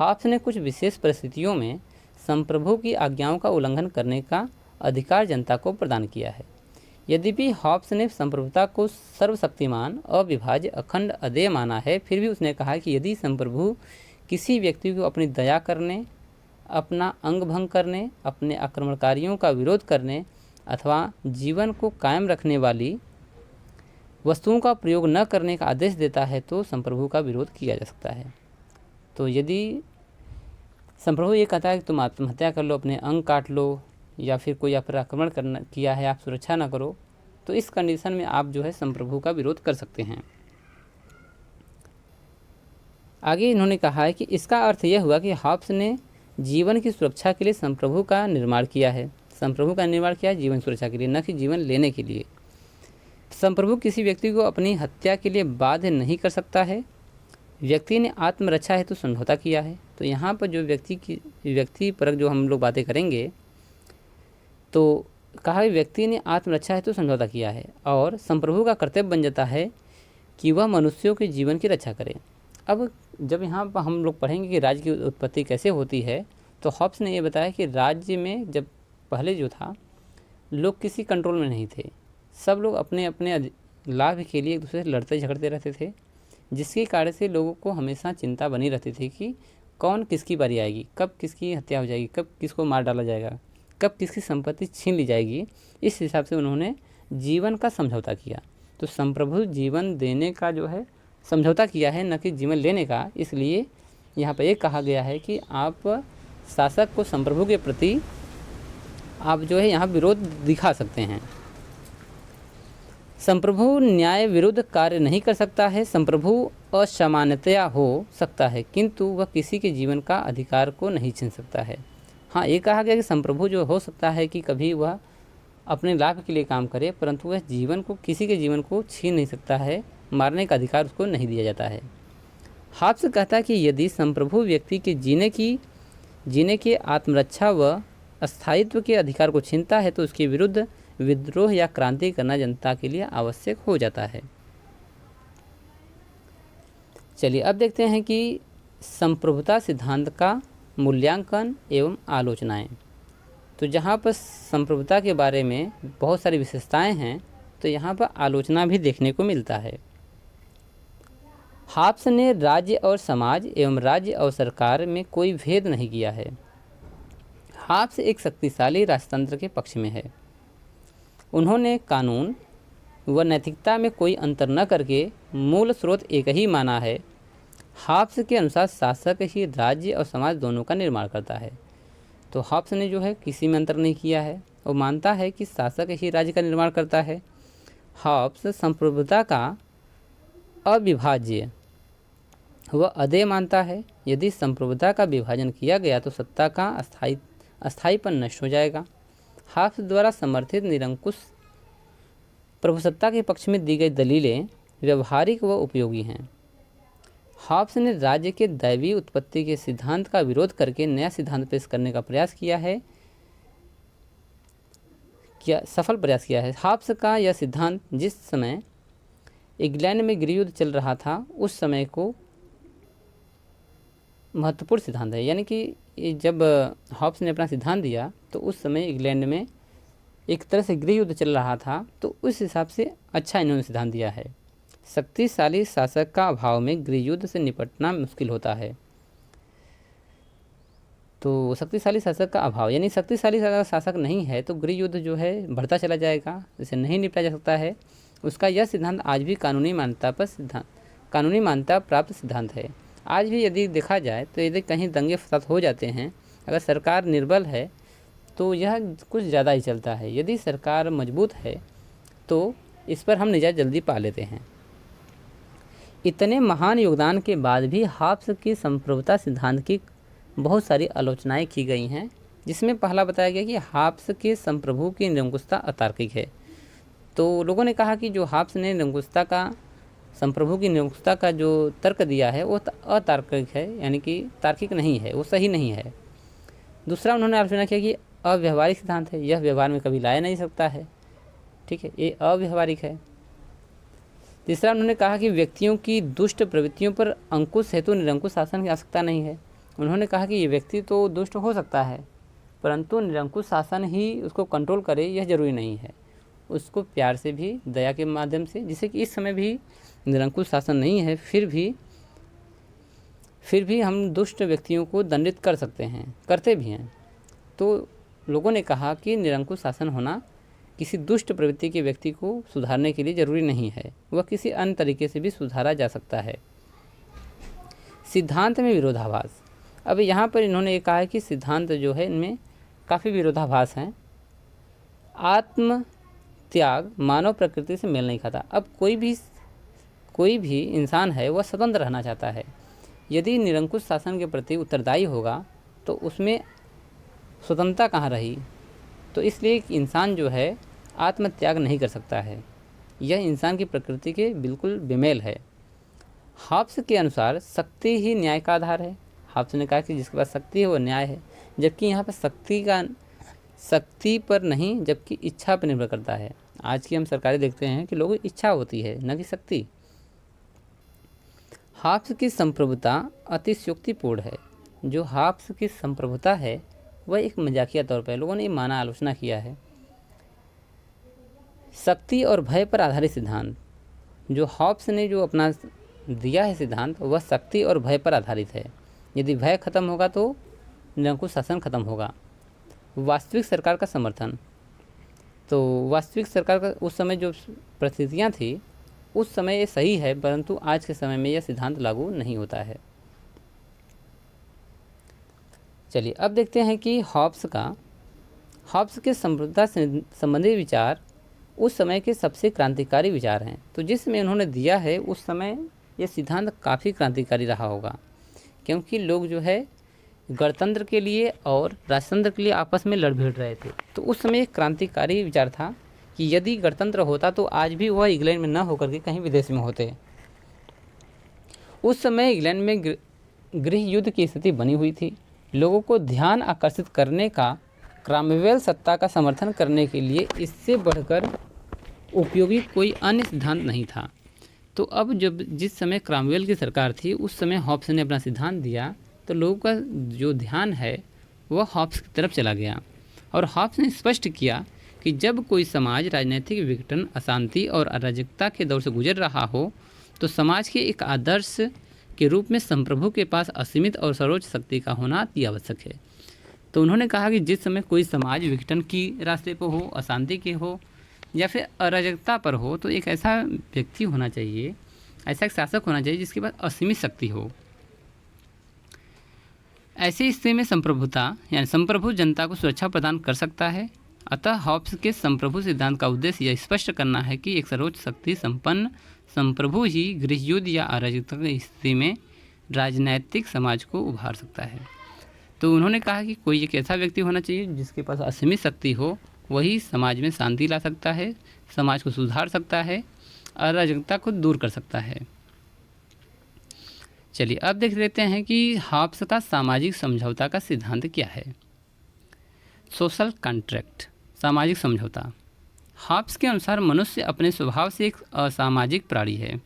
हॉब्स ने कुछ विशेष परिस्थितियों में संप्रभु की आज्ञाओं का उल्लंघन करने का अधिकार जनता को प्रदान किया है। यद्यपि हॉब्स ने संप्रभुता को सर्वशक्तिमान, अविभाज्य, अखंड, अदेय माना है, फिर भी उसने कहा कि यदि संप्रभु किसी व्यक्ति को अपनी दया करने, अपना अंग भंग करने, अपने आक्रमणकारियों का विरोध करने अथवा जीवन को कायम रखने वाली वस्तुओं का प्रयोग न करने का आदेश देता है तो संप्रभु का विरोध किया जा सकता है। तो यदि संप्रभु ये कहता है कि तुम आत्महत्या कर लो, अपने अंग काट लो, या फिर कोई आप पर आक्रमण किया है, आप सुरक्षा ना करो, तो इस कंडीशन में आप जो है संप्रभु का विरोध कर सकते हैं। आगे इन्होंने कहा है कि इसका अर्थ यह हुआ कि हॉब्स ने जीवन की सुरक्षा के लिए संप्रभु का निर्माण किया है। संप्रभु का निर्माण किया है जीवन सुरक्षा के लिए, न कि जीवन लेने के लिए। संप्रभु किसी व्यक्ति को अपनी हत्या के लिए बाध्य नहीं कर सकता है। व्यक्ति ने आत्मरक्षा हेतु समझौता किया है। तो यहाँ पर जो व्यक्ति परक जो हम लोग बातें करेंगे, तो कहा व्यक्ति ने आत्मरक्षा हेतु समझौता किया है और संप्रभु का कर्तव्य बन जाता है कि वह मनुष्यों के जीवन की रक्षा करे। अब जब यहाँ पर हम लोग पढ़ेंगे कि राज्य की उत्पत्ति कैसे होती है, तो हॉब्स ने ये बताया कि राज्य में जब पहले जो था, लोग किसी कंट्रोल में नहीं थे, सब लोग अपने अपने लाभ के लिए एक दूसरे से लड़ते झगड़ते रहते थे, जिसके कारण से लोगों को हमेशा चिंता बनी रहती थी कि कौन किसकी बारी आएगी, कब किसकी हत्या हो जाएगी, कब किसको मार डाला जाएगा, कब किसकी संपत्ति छीन ली जाएगी। इस हिसाब से उन्होंने जीवन का समझौता किया। तो संप्रभु जीवन देने का जो है समझौता किया है, न कि जीवन लेने का। इसलिए यहाँ पर एक कहा गया है कि आप शासक को संप्रभु के प्रति आप जो है यहाँ विरोध दिखा सकते हैं। संप्रभु न्याय विरुद्ध कार्य नहीं कर सकता है, संप्रभु असामान्यतया हो सकता है, किंतु वह किसी के जीवन का अधिकार को नहीं छीन सकता है। हाँ, ये कहा गया कि संप्रभु जो हो सकता है कि कभी वह अपने लाभ के लिए काम करे, परंतु वह जीवन को, किसी के जीवन को छीन नहीं सकता है, मारने का अधिकार उसको नहीं दिया जाता है। हॉब्स कहता है कि यदि संप्रभु व्यक्ति के जीने के आत्मरक्षा व स्थायित्व के अधिकार को छीनता है, तो उसके विरुद्ध विद्रोह या क्रांति करना जनता के लिए आवश्यक हो जाता है। चलिए अब देखते हैं कि संप्रभुता सिद्धांत का मूल्यांकन एवं आलोचनाएं। तो जहाँ पर संप्रभुता के बारे में बहुत सारी विशेषताएं हैं, तो यहाँ पर आलोचना भी देखने को मिलता है। हॉब्स ने राज्य और समाज एवं राज्य और सरकार में कोई भेद नहीं किया है। हॉब्स एक शक्तिशाली राजतंत्र के पक्ष में है। उन्होंने कानून व नैतिकता में कोई अंतर न करके मूल स्रोत एक ही माना है। हॉब्स के अनुसार शासक ही राज्य और समाज दोनों का निर्माण करता है। तो हॉब्स ने जो है किसी में अंतर नहीं किया है, वो मानता है कि शासक ही राज्य का निर्माण करता है। हॉब्स संप्रभुता का अविभाज्य व अदेय मानता है। यदि संप्रभुता का विभाजन किया गया तो सत्ता का अस्थायीपन नष्ट हो जाएगा। हॉब्स द्वारा समर्थित निरंकुश प्रभुसत्ता के पक्ष में दी गई दलीलें व्यवहारिक व उपयोगी हैं। हॉब्स ने राज्य के दैवीय उत्पत्ति के सिद्धांत का विरोध करके नया सिद्धांत पेश करने का सफल प्रयास किया है। हॉब्स का यह सिद्धांत जिस समय इंग्लैंड में गृहयुद्ध चल रहा था, उस समय को महत्वपूर्ण सिद्धांत है। यानी कि जब हॉब्स ने अपना सिद्धांत दिया तो उस समय इंग्लैंड में एक तरह से गृहयुद्ध चल रहा था, तो उस हिसाब से अच्छा इन्होंने सिद्धांत दिया है। शक्तिशाली शासक का अभाव में गृहयुद्ध से निपटना मुश्किल होता है। तो शक्तिशाली शासक का अभाव, यानी शक्तिशाली शासक नहीं है तो गृहयुद्ध जो है बढ़ता चला जाएगा, इसे नहीं निपटा जा सकता है। उसका यह सिद्धांत आज भी कानूनी मान्यता प्राप्त सिद्धांत है। आज भी यदि देखा जाए तो यदि कहीं दंगे फसाद हो जाते हैं, अगर सरकार निर्बल है तो यह कुछ ज़्यादा ही चलता है। यदि सरकार मजबूत है तो इस पर हम निजात जल्दी पा लेते हैं। इतने महान योगदान के बाद भी हॉब्स की संप्रभुता सिद्धांत की बहुत सारी आलोचनाएं की गई हैं, जिसमें पहला बताया गया कि हॉब्स के संप्रभु की निरंकुशता अतार्किक है। तो लोगों ने कहा कि जो हॉब्स ने संप्रभु की निरंकुशता का जो तर्क दिया है वो अतार्किक है, यानी कि तार्किक नहीं है, वो सही नहीं है। दूसरा उन्होंने आलोचना किया कि अव्यवहारिक सिद्धांत है, यह व्यवहार में कभी लाया नहीं सकता है। ठीक है, ये अव्यवहारिक है। तीसरा उन्होंने कहा कि व्यक्तियों की दुष्ट प्रवृत्तियों पर अंकुश हेतु निरंकुश शासन की आवश्यकता नहीं है। उन्होंने कहा कि ये व्यक्ति तो दुष्ट हो सकता है, परंतु निरंकुश शासन ही उसको कंट्रोल करे यह जरूरी नहीं है। उसको प्यार से भी, दया के माध्यम से, जिससे कि इस समय भी निरंकुश शासन नहीं है, फिर भी हम दुष्ट व्यक्तियों को दंडित कर सकते हैं, करते भी हैं। तो लोगों ने कहा कि निरंकुश शासन होना किसी दुष्ट प्रवृत्ति के व्यक्ति को सुधारने के लिए ज़रूरी नहीं है, वह किसी अन्य तरीके से भी सुधारा जा सकता है। सिद्धांत में विरोधाभास। अब यहाँ पर इन्होंने ये कहा है कि सिद्धांत जो है इनमें काफ़ी विरोधाभास हैं। आत्म त्याग मानव प्रकृति से मेल नहीं खाता। अब कोई भी इंसान है वह स्वतंत्र रहना चाहता है। यदि निरंकुश शासन के प्रति उत्तरदायी होगा तो उसमें स्वतंत्रता कहाँ रही। तो इसलिए इंसान जो है आत्मत्याग नहीं कर सकता है, यह इंसान की प्रकृति के बिल्कुल बेमेल है। हॉब्स के अनुसार शक्ति ही न्याय का आधार है। हॉब्स ने कहा कि जिसके पास शक्ति है वो न्याय है, जबकि यहाँ पर शक्ति पर नहीं, जबकि इच्छा पर निर्भर करता है। आज की हम सरकारें देखते हैं कि लोगों की इच्छा होती है, न कि शक्ति। हॉब्स की संप्रभुता अतिशयोक्तिपूर्ण है। जो हॉब्स की संप्रभुता है वह एक मजाकिया तौर पर लोगों ने माना आलोचना किया है। शक्ति और भय पर आधारित सिद्धांत, जो हॉब्स ने जो अपना दिया है सिद्धांत, वह शक्ति और भय पर आधारित है। यदि भय खत्म होगा तो निरंकुश शासन खत्म होगा। वास्तविक सरकार का समर्थन, तो वास्तविक सरकार का उस समय जो परिस्थितियाँ थी उस समय ये सही है, परंतु आज के समय में यह सिद्धांत लागू नहीं होता है। चलिए अब देखते हैं कि हॉब्स के संप्रभुता से संबंधित विचार उस समय के सबसे क्रांतिकारी विचार हैं। तो जिस समय उन्होंने दिया है उस समय यह सिद्धांत काफ़ी क्रांतिकारी रहा होगा, क्योंकि लोग जो है गणतंत्र के लिए और राजतंत्र के लिए आपस में लड़ भिड़ रहे थे। तो उस समय एक क्रांतिकारी विचार था कि यदि गणतंत्र होता तो आज भी वह इंग्लैंड में न होकर के कहीं विदेश में होते। उस समय इंग्लैंड में गृह युद्ध की स्थिति बनी हुई थी। लोगों को ध्यान आकर्षित करने का, क्रामवेल सत्ता का समर्थन करने के लिए इससे बढ़कर उपयोगी कोई अन्य सिद्धांत नहीं था। तो अब जब जिस समय क्रामवेल की सरकार थी उस समय हॉब्स ने अपना सिद्धांत दिया तो लोगों का जो ध्यान है वह हॉब्स की तरफ चला गया। और हॉब्स ने स्पष्ट किया कि जब कोई समाज राजनीतिक विघटन, अशांति और अराजकता के दौर से गुजर रहा हो तो समाज के एक आदर्श के रूप में संप्रभु के पास असीमित और सर्वोच्च शक्ति का होना अति आवश्यक है। तो उन्होंने कहा कि जिस समय कोई समाज विघटन की रास्ते पर हो, अशांति के हो या फिर अराजकता पर हो, तो एक ऐसा व्यक्ति होना चाहिए, ऐसा एक शासक होना चाहिए जिसके पास असीमित शक्ति हो। ऐसी स्थिति में संप्रभुता यानी संप्रभु जनता को सुरक्षा प्रदान कर सकता है। अतः हॉब्स के संप्रभु सिद्धांत का उद्देश्य यह स्पष्ट करना है कि एक सर्वोच्च शक्ति संपन्न संप्रभु ही गृहयुद्ध या अराजकता की स्थिति में राजनैतिक समाज को उभार सकता है। तो उन्होंने कहा कि कोई एक ऐसा व्यक्ति होना चाहिए जिसके पास असीमित शक्ति हो, वही समाज में शांति ला सकता है, समाज को सुधार सकता है, अराजकता को दूर कर सकता है। चलिए अब देख लेते हैं कि हॉब्स का सामाजिक समझौता का सिद्धांत क्या है। सोशल कॉन्ट्रैक्ट, सामाजिक समझौता। हॉब्स के अनुसार मनुष्य अपने स्वभाव से एक असामाजिक प्राणी है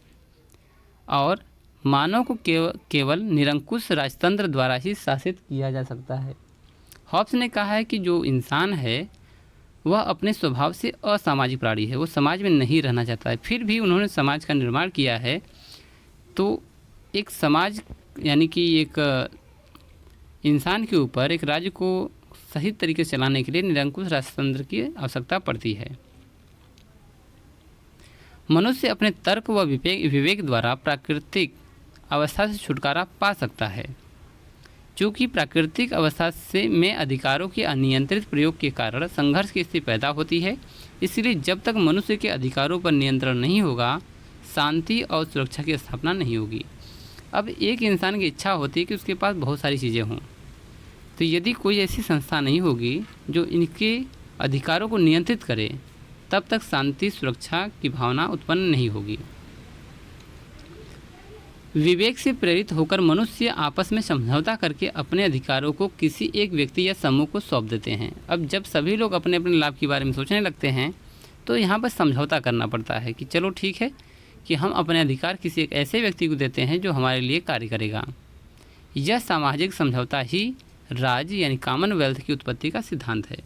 और मानव को केवल निरंकुश राजतंत्र द्वारा ही शासित किया जा सकता है। हॉब्स ने कहा है कि जो इंसान है वह अपने स्वभाव से असामाजिक प्राणी है, वो समाज में नहीं रहना चाहता है। फिर भी उन्होंने समाज का निर्माण किया है। तो एक समाज यानी कि एक इंसान के ऊपर एक राज्य को सही तरीके से चलाने के लिए निरंकुश राजतंत्र की आवश्यकता पड़ती है। मनुष्य अपने तर्क व विवेक द्वारा प्राकृतिक अवस्था से छुटकारा पा सकता है। चूँकि प्राकृतिक अवस्था से में अधिकारों के अनियंत्रित प्रयोग के कारण संघर्ष की स्थिति पैदा होती है, इसलिए जब तक मनुष्य के अधिकारों पर नियंत्रण नहीं होगा, शांति और सुरक्षा की स्थापना नहीं होगी। अब एक इंसान की इच्छा होती है कि उसके पास बहुत सारी चीज़ें हों, तो यदि कोई ऐसी संस्था नहीं होगी जो इनके अधिकारों को नियंत्रित करे, तब तक शांति सुरक्षा की भावना उत्पन्न नहीं होगी। विवेक से प्रेरित होकर मनुष्य आपस में समझौता करके अपने अधिकारों को किसी एक व्यक्ति या समूह को सौंप देते हैं। अब जब सभी लोग अपने अपने लाभ के बारे में सोचने लगते हैं तो यहाँ पर समझौता करना पड़ता है कि चलो ठीक है कि हम अपने अधिकार किसी एक ऐसे व्यक्ति को देते हैं जो हमारे लिए कार्य करेगा। यह सामाजिक समझौता ही राज्य यानी कॉमनवेल्थ की उत्पत्ति का सिद्धांत है।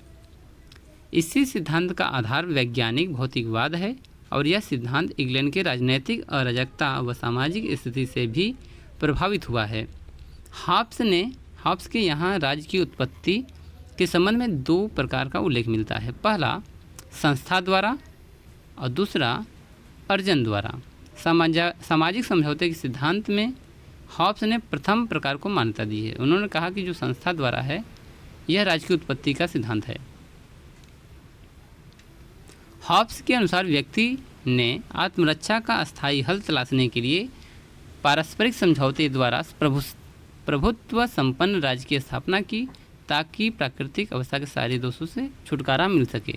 इसी सिद्धांत का आधार वैज्ञानिक भौतिकवाद है और यह सिद्धांत इंग्लैंड के राजनीतिक अराजकता व सामाजिक स्थिति से भी प्रभावित हुआ है। हॉब्स के यहाँ राज्य की उत्पत्ति के संबंध में दो प्रकार का उल्लेख मिलता है। पहला संस्था द्वारा और दूसरा अर्जन द्वारा। सामाजिक समझौते के सिद्धांत में हॉब्स ने प्रथम प्रकार को मान्यता दी है। उन्होंने कहा कि जो संस्था द्वारा है यह राज्य की उत्पत्ति का सिद्धांत है। हॉब्स के अनुसार व्यक्ति ने आत्मरक्षा का अस्थायी हल तलाशने के लिए पारस्परिक समझौते द्वारा प्रभुत्व संपन्न राज्य की स्थापना की ताकि प्राकृतिक अवस्था के सारे दोषों से छुटकारा मिल सके।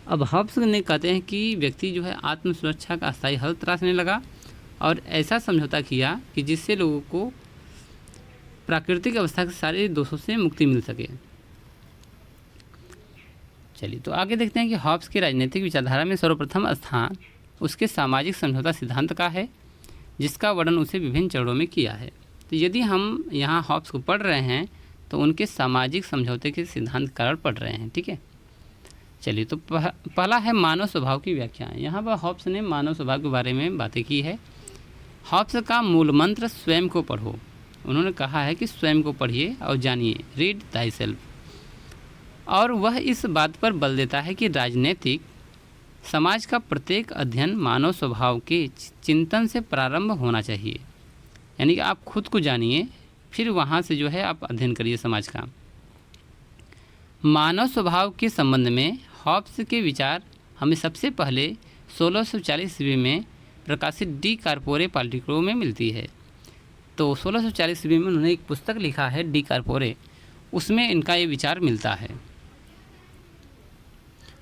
अब हॉब्स ने कहते हैं कि व्यक्ति जो है आत्म सुरक्षा का अस्थायी हल तलाशने लगा और ऐसा समझौता किया कि जिससे लोगों को प्राकृतिक अवस्था के सारे दोषों से मुक्ति मिल सके। चलिए तो आगे देखते हैं कि हॉब्स की राजनीतिक विचारधारा में सर्वप्रथम स्थान उसके सामाजिक समझौता सिद्धांत का है। जिसका वर्णन उसे विभिन्न चरणों में किया है। तो यदि हम यहाँ हॉब्स को पढ़ रहे हैं तो उनके सामाजिक समझौते के सिद्धांत कारण पढ़ रहे हैं। ठीक है, चलिए तो पहला है मानव स्वभाव की व्याख्या। यहाँ पर हॉब्स ने मानव स्वभाव के बारे में बातें की है। हॉब्स का मूल मंत्र स्वयं को पढ़ो। उन्होंने कहा है कि स्वयं को पढ़िए और जानिए, रीड थाई सेल्फ। और वह इस बात पर बल देता है कि राजनीतिक समाज का प्रत्येक अध्ययन मानव स्वभाव के चिंतन से प्रारंभ होना चाहिए। यानी कि आप खुद को जानिए, फिर वहाँ से जो है आप अध्ययन करिए समाज का। मानव स्वभाव के संबंध में हॉब्स के विचार हमें सबसे पहले 1640 ईस्वी में प्रकाशित डी कार्पोरे पॉलिटिको में मिलती है। तो 1640 ईस्वी में उन्होंने एक पुस्तक लिखा है डी कार्पोरे, उसमें इनका ये विचार मिलता है।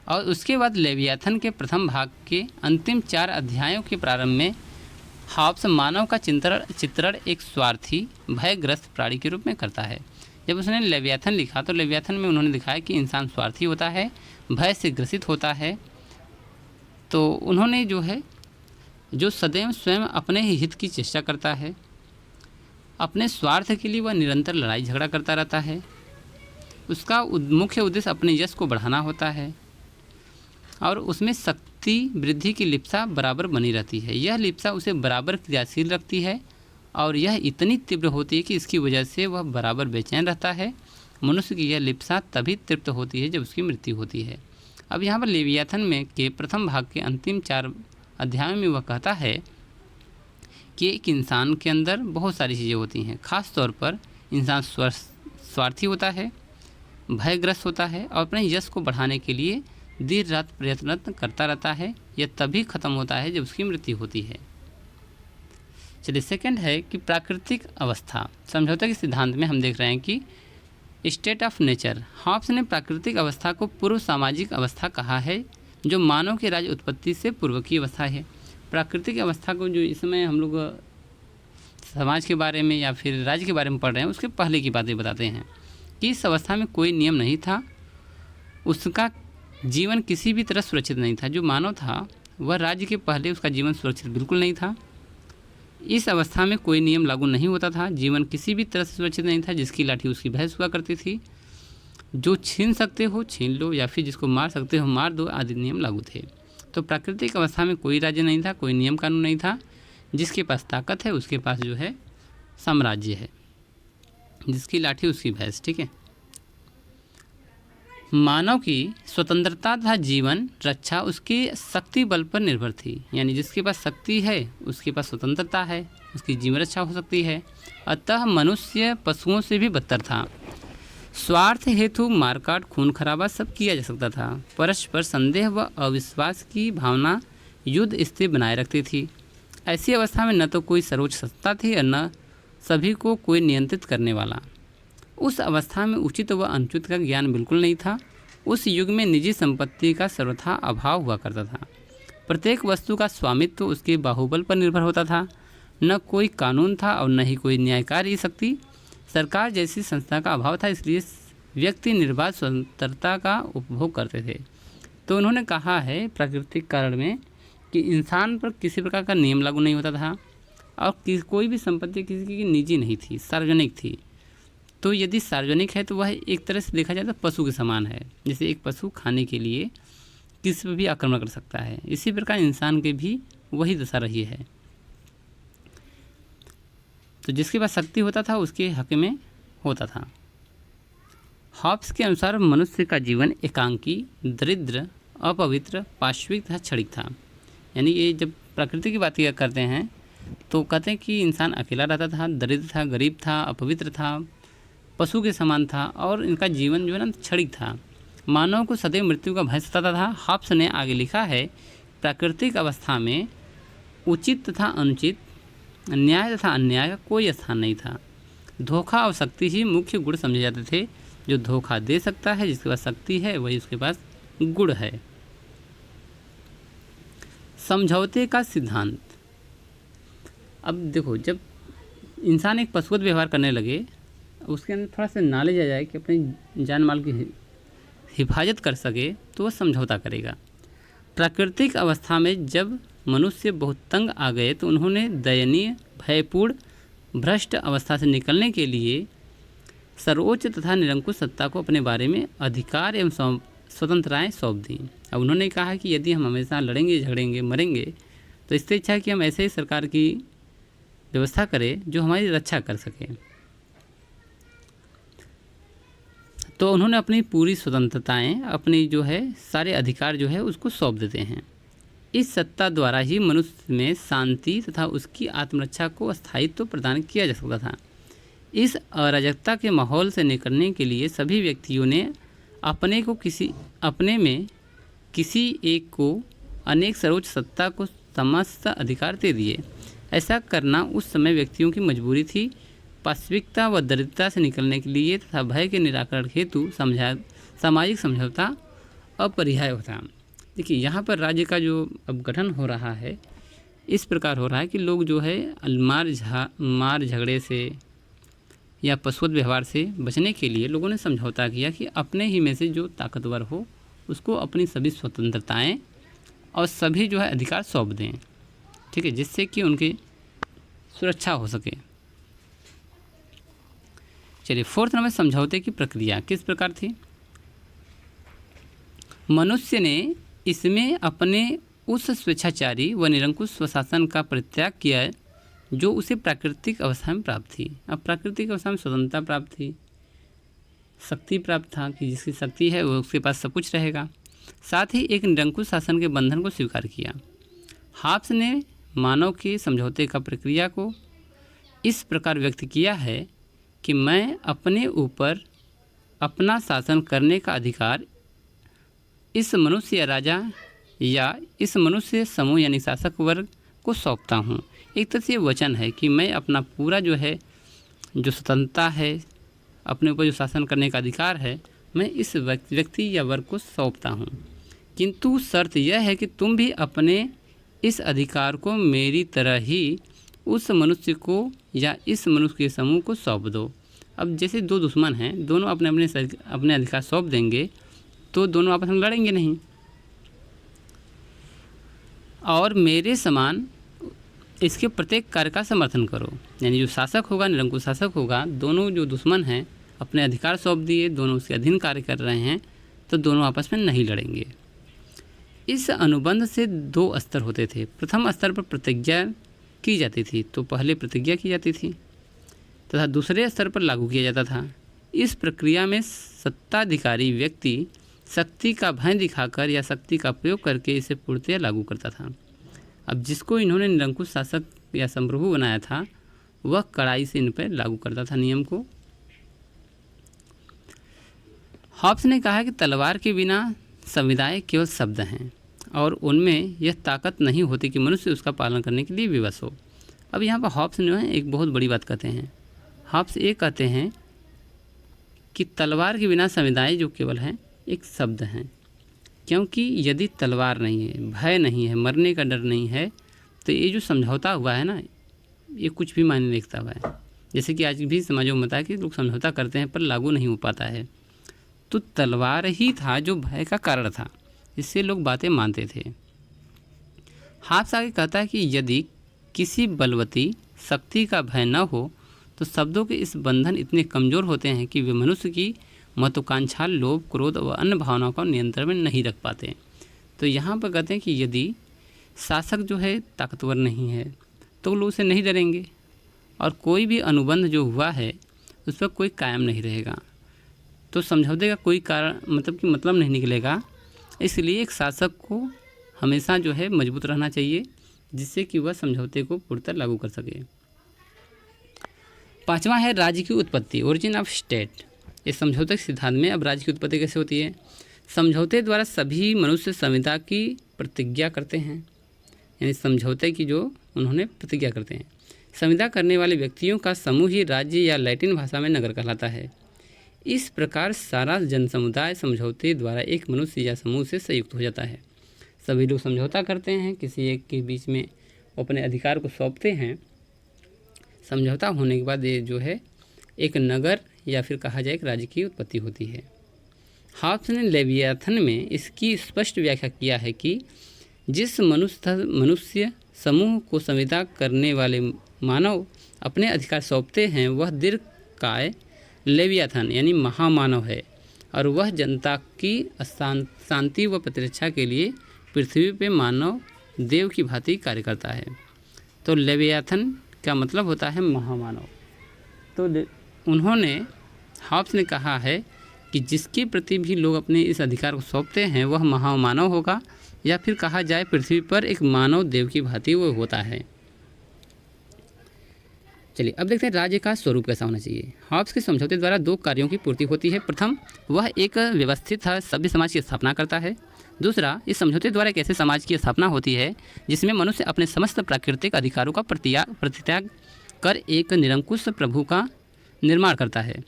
और उसके बाद लेवियाथन के प्रथम भाग के अंतिम 4 अध्यायों के प्रारंभ में हॉब्स मानव का चित्रण एक स्वार्थी भयग्रस्त प्राणी के रूप में करता है। जब उसने लेवियाथन लिखा तो लेवियाथन में उन्होंने दिखाया कि इंसान स्वार्थी होता है, भय से ग्रसित होता है। तो उन्होंने जो सदैव स्वयं अपने ही हित की चेष्टा करता है, अपने स्वार्थ के लिए वह निरंतर लड़ाई झगड़ा करता रहता है। उसका मुख्य उद्देश्य अपने यश को बढ़ाना होता है और उसमें शक्ति वृद्धि की लिप्सा बराबर बनी रहती है। यह लिप्सा उसे बराबर क्रियाशील रखती है और यह इतनी तीव्र होती है कि इसकी वजह से वह बराबर बेचैन रहता है। मनुष्य की यह लिप्सा तभी तृप्त होती है जब उसकी मृत्यु होती है। अब यहाँ पर लेवियाथन में के प्रथम भाग के अंतिम 4 अध्यायों में वह कहता है कि एक इंसान के अंदर बहुत सारी चीज़ें होती हैं। ख़ास तौर पर इंसान स्वार्थी होता है, भयग्रस्त होता है और अपने यश को बढ़ाने के लिए दिन रात प्रयत्न करता रहता है। यह तभी खत्म होता है जब उसकी मृत्यु होती है। चलिए, सेकंड है कि प्राकृतिक अवस्था। समझौते के सिद्धांत में हम देख रहे हैं कि स्टेट ऑफ नेचर। हॉब्स ने प्राकृतिक अवस्था को पूर्व सामाजिक अवस्था कहा है, जो मानव के राज्य उत्पत्ति से पूर्व की अवस्था है। प्राकृतिक अवस्था को जो इसमें हम लोग समाज के बारे में या फिर राज्य के बारे में पढ़ रहे हैं, उसके पहले की बातें बताते हैं कि इस अवस्था में कोई नियम नहीं था, उसका जीवन किसी भी तरह सुरक्षित नहीं था। जो मानव था वह राज्य के पहले उसका जीवन सुरक्षित बिल्कुल नहीं था। इस अवस्था में कोई नियम लागू नहीं होता था, जीवन किसी भी तरह से सुरक्षित नहीं था। जिसकी लाठी उसकी भैंस हुआ करती थी, जो छीन सकते हो छीन लो या फिर जिसको मार सकते हो मार दो आदि नियम लागू थे। तो प्राकृतिक अवस्था में कोई राज्य नहीं था, कोई नियम कानून नहीं था। जिसके पास ताकत है उसके पास जो है साम्राज्य है, जिसकी लाठी उसकी भैंस। ठीक है, मानव की स्वतंत्रता तथा जीवन रक्षा उसकी शक्ति बल पर निर्भर थी। यानी जिसके पास शक्ति है उसके पास स्वतंत्रता है, उसकी जीवन रक्षा हो सकती है। अतः मनुष्य पशुओं से भी बदतर था। स्वार्थ हेतु मारकाट खून खराबा सब किया जा सकता था। परस्पर संदेह व अविश्वास की भावना युद्ध स्थिति बनाए रखती थी। ऐसी अवस्था में न तो कोई सर्वोच्च सत्ता थी और न सभी को कोई नियंत्रित करने वाला। उस अवस्था में उचित व अनुचित का ज्ञान बिल्कुल नहीं था। उस युग में निजी संपत्ति का सर्वथा अभाव हुआ करता था। प्रत्येक वस्तु का स्वामित्व उसके बाहुबल पर निर्भर होता था। न कोई कानून था और न ही कोई न्यायकारी शक्ति। सरकार जैसी संस्था का अभाव था, इसलिए व्यक्ति निर्बाध स्वतंत्रता का उपभोग करते थे। तो उन्होंने कहा है प्राकृतिक कारण में कि इंसान पर किसी प्रकार का नियम लागू नहीं होता था और कोई भी संपत्ति किसी की निजी नहीं थी, सार्वजनिक थी। तो यदि सार्वजनिक है तो वह एक तरह से देखा जाए तो पशु के समान है। जैसे एक पशु खाने के लिए किसी पर भी आक्रमण कर सकता है, इसी प्रकार इंसान के भी वही दशा रही है। तो जिसके पास शक्ति होता था उसके हक में होता था। हॉब्स के अनुसार मनुष्य का जीवन एकांकी, दरिद्र, अपवित्र, पाश्विक तथा क्षणिक था। यानी ये जब प्रकृति की बात करते हैं तो कहते हैं कि इंसान अकेला रहता था, दरिद्र था, गरीब था, अपवित्र था, पशु के समान था और इनका जीवन जो है ना क्षणिक था। मानव को सदैव मृत्यु का भय सताता था। हॉब्स ने आगे लिखा है प्राकृतिक अवस्था में उचित तथा अनुचित, न्याय तथा अन्याय का कोई स्थान नहीं था। धोखा और शक्ति ही मुख्य गुण समझे जाते थे। जो धोखा दे सकता है, जिसके पास शक्ति है, वही उसके पास गुण है। समझौते का सिद्धांत। अब देखो, जब इंसान एक पशुवत व्यवहार करने लगे, उसके अंदर थोड़ा सा नॉलेज आ जाए कि अपनी जान माल की हिफाजत कर सके, तो वह समझौता करेगा। प्राकृतिक अवस्था में जब मनुष्य बहुत तंग आ गए तो उन्होंने दयनीय, भयपूर्ण, भ्रष्ट अवस्था से निकलने के लिए सर्वोच्च तथा निरंकुश सत्ता को अपने बारे में अधिकार एवं स्वतंत्रताएं सौंप दी। अब उन्होंने कहा कि यदि हम हमेशा लड़ेंगे, झगड़ेंगे, मरेंगे, तो इससे अच्छा है कि हम ऐसे ही सरकार की व्यवस्था करें जो हमारी रक्षा कर सके। तो उन्होंने अपनी पूरी स्वतंत्रताएं, अपनी जो है सारे अधिकार जो है उसको सौंप देते हैं। इस सत्ता द्वारा ही मनुष्य में शांति तथा उसकी आत्मरक्षा को स्थायित्व प्रदान किया जा सकता था। इस अराजकता के माहौल से निकलने के लिए सभी व्यक्तियों ने अपने में किसी एक को अनेक सर्वोच्च सत्ता को समस्त अधिकार दे दिए। ऐसा करना उस समय व्यक्तियों की मजबूरी थी। पाशविकता व दरिद्रता से निकलने के लिए तथा भय के निराकरण हेतु सामाजिक समझौता अपरिहार्य होता। देखिए, यहाँ पर राज्य का जो अब गठन हो रहा है इस प्रकार हो रहा है कि लोग जो है मार झगड़े से या पशुवत व्यवहार से बचने के लिए लोगों ने समझौता किया कि अपने ही में से जो ताकतवर हो उसको अपनी सभी स्वतंत्रताएं और सभी जो है अधिकार सौंप दें, ठीक है, जिससे कि उनकी सुरक्षा हो सके। चलिए, 4th नंबर, समझौते की प्रक्रिया किस प्रकार थी। मनुष्य ने इसमें अपने उस स्वेच्छाचारी व निरंकुश स्वशासन का परित्याग किया जो उसे प्राकृतिक अवस्था में प्राप्त थी। अब प्राकृतिक अवस्था में स्वतंत्रता प्राप्त थी, शक्ति प्राप्त था कि जिसकी शक्ति है वो उसके पास सब कुछ रहेगा। साथ ही एक निरंकुश शासन के बंधन को स्वीकार किया। हॉब्स ने मानव के समझौते का प्रक्रिया को इस प्रकार व्यक्त किया है कि मैं अपने ऊपर अपना शासन करने का अधिकार इस मनुष्य या राजा या इस मनुष्य समूह यानी शासक वर्ग को सौंपता हूँ। एक तरह से ये वचन है कि मैं अपना पूरा जो है जो स्वतंत्रता है, अपने ऊपर जो शासन करने का अधिकार है, मैं इस व्यक्ति या वर्ग को सौंपता हूँ, किंतु शर्त यह है कि तुम भी अपने इस अधिकार को मेरी तरह ही उस मनुष्य को या इस मनुष्य के समूह को सौंप दो। अब जैसे दो दुश्मन हैं, दोनों अपने अधिकार सौंप देंगे तो दोनों आपस में लड़ेंगे नहीं, और मेरे समान इसके प्रत्येक कार्य का समर्थन करो। यानी जो शासक होगा, निरंकुश शासक होगा, दोनों जो दुश्मन हैं अपने अधिकार सौंप दिए, दोनों उसके अधीन कार्य कर रहे हैं, तो दोनों आपस में नहीं लड़ेंगे। इस अनुबंध से 2 स्तर होते थे। प्रथम स्तर पर प्रतिज्ञा की जाती थी, तो पहले प्रतिज्ञा की जाती थी तथा दूसरे स्तर पर लागू किया जाता था। इस प्रक्रिया में सत्ताधिकारी व्यक्ति शक्ति का भय दिखाकर या शक्ति का प्रयोग करके इसे पूर्णतया लागू करता था। अब जिसको इन्होंने निरंकुश शासक या संप्रभु बनाया था वह कड़ाई से इन पर लागू करता था नियम को। हॉब्स ने कहा कि तलवार के बिना संविधाएं केवल शब्द हैं और उनमें यह ताकत नहीं होती कि मनुष्य उसका पालन करने के लिए विवश हो। अब यहाँ पर हॉब्स ने एक बहुत बड़ी बात कहते हैं। हॉब्स ये कहते हैं कि तलवार के बिना संविधाएं जो केवल हैं एक शब्द हैं, क्योंकि यदि तलवार नहीं है, भय नहीं है, मरने का डर नहीं है, तो ये जो समझौता हुआ है ना, ये कुछ भी मायने रखता हुआ है। जैसे कि आज भी समाजों में होता है कि लोग समझौता करते हैं पर लागू नहीं हो पाता है, तो तलवार ही था जो भय का कारण था, इससे लोग बातें मानते थे। हॉब्स आगे कहता है कि यदि किसी बलवती शक्ति का भय न हो तो शब्दों के इस बंधन इतने कमज़ोर होते हैं कि वे मनुष्य की महत्वाकांक्षा, लोभ, क्रोध व अन्य भावनाओं को नियंत्रण में नहीं रख पाते। तो यहाँ पर कहते हैं कि यदि शासक जो है ताकतवर नहीं है तो लोग उसे नहीं डरेंगे और कोई भी अनुबंध जो हुआ है उस पर कोई कायम नहीं रहेगा, तो समझौते का कोई कारण मतलब नहीं निकलेगा। इसलिए एक शासक को हमेशा जो है मजबूत रहना चाहिए जिससे कि वह समझौते को पूर्णतः लागू कर सके। 5वां है राज्य की उत्पत्ति, ओरिजिन ऑफ स्टेट। इस समझौते के सिद्धांत में अब राज्य की उत्पत्ति कैसे होती है। समझौते द्वारा सभी मनुष्य संविदा की प्रतिज्ञा करते हैं, यानी समझौते की जो उन्होंने प्रतिज्ञा करते हैं। संविदा करने वाले व्यक्तियों का समूह ही राज्य या लैटिन भाषा में नगर कहलाता है। इस प्रकार सारा जनसमुदाय समझौते द्वारा एक मनुष्य या समूह से संयुक्त हो जाता है। सभी लोग समझौता करते हैं, किसी एक के बीच में अपने अधिकार को सौंपते हैं। समझौता होने के बाद ये जो है एक नगर या फिर कहा जाए एक राज्य की उत्पत्ति होती है। हॉब्स ने लेवियाथन में इसकी स्पष्ट व्याख्या किया है कि जिस मनुष्य समूह को संविदा करने वाले मानव अपने अधिकार सौंपते हैं वह दीर्घकाय लेवियाथन यानी महामानव है और वह जनता की शांति व प्रतिरक्षा के लिए पृथ्वी पे मानव देव की भांति कार्य करता है। तो लेवियाथन का मतलब होता है महामानव। तो उन्होंने हॉब्स ने कहा है कि जिसके प्रति भी लोग अपने इस अधिकार को सौंपते हैं वह महामानव होगा, या फिर कहा जाए पृथ्वी पर एक मानव देव की भांति वो होता है। चलिए अब देखते हैं राज्य का स्वरूप कैसा होना चाहिए। हॉब्स के समझौते द्वारा दो कार्यों की पूर्ति होती है। प्रथम, वह एक व्यवस्थित सभ्य समाज की स्थापना करता है। दूसरा, इस समझौते द्वारा एक ऐसे समाज की स्थापना होती है जिसमें मनुष्य अपने समस्त प्राकृतिक अधिकारों का परित्याग कर एक निरंकुश प्रभु का निर्माण करता है,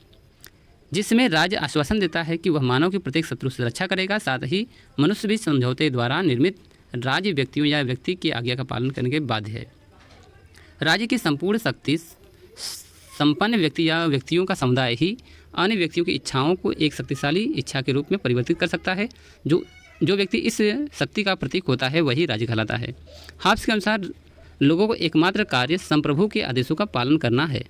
जिसमें राज्य आश्वासन देता है कि वह मानव के प्रत्येक शत्रु से रक्षा करेगा। साथ ही मनुष्य भी समझौते द्वारा निर्मित राज्य व्यक्तियों या व्यक्ति की आज्ञा का पालन करने के बाध्य है। राज्य की संपूर्ण शक्ति संपन्न व्यक्ति या व्यक्तियों का समुदाय ही अन्य व्यक्तियों की इच्छाओं को एक शक्तिशाली इच्छा के रूप में परिवर्तित कर सकता है। जो व्यक्ति इस शक्ति का प्रतीक होता है वही राज्य कहलाता है। हॉब्स के अनुसार लोगों को एकमात्र कार्य संप्रभु के आदेशों का पालन करना है।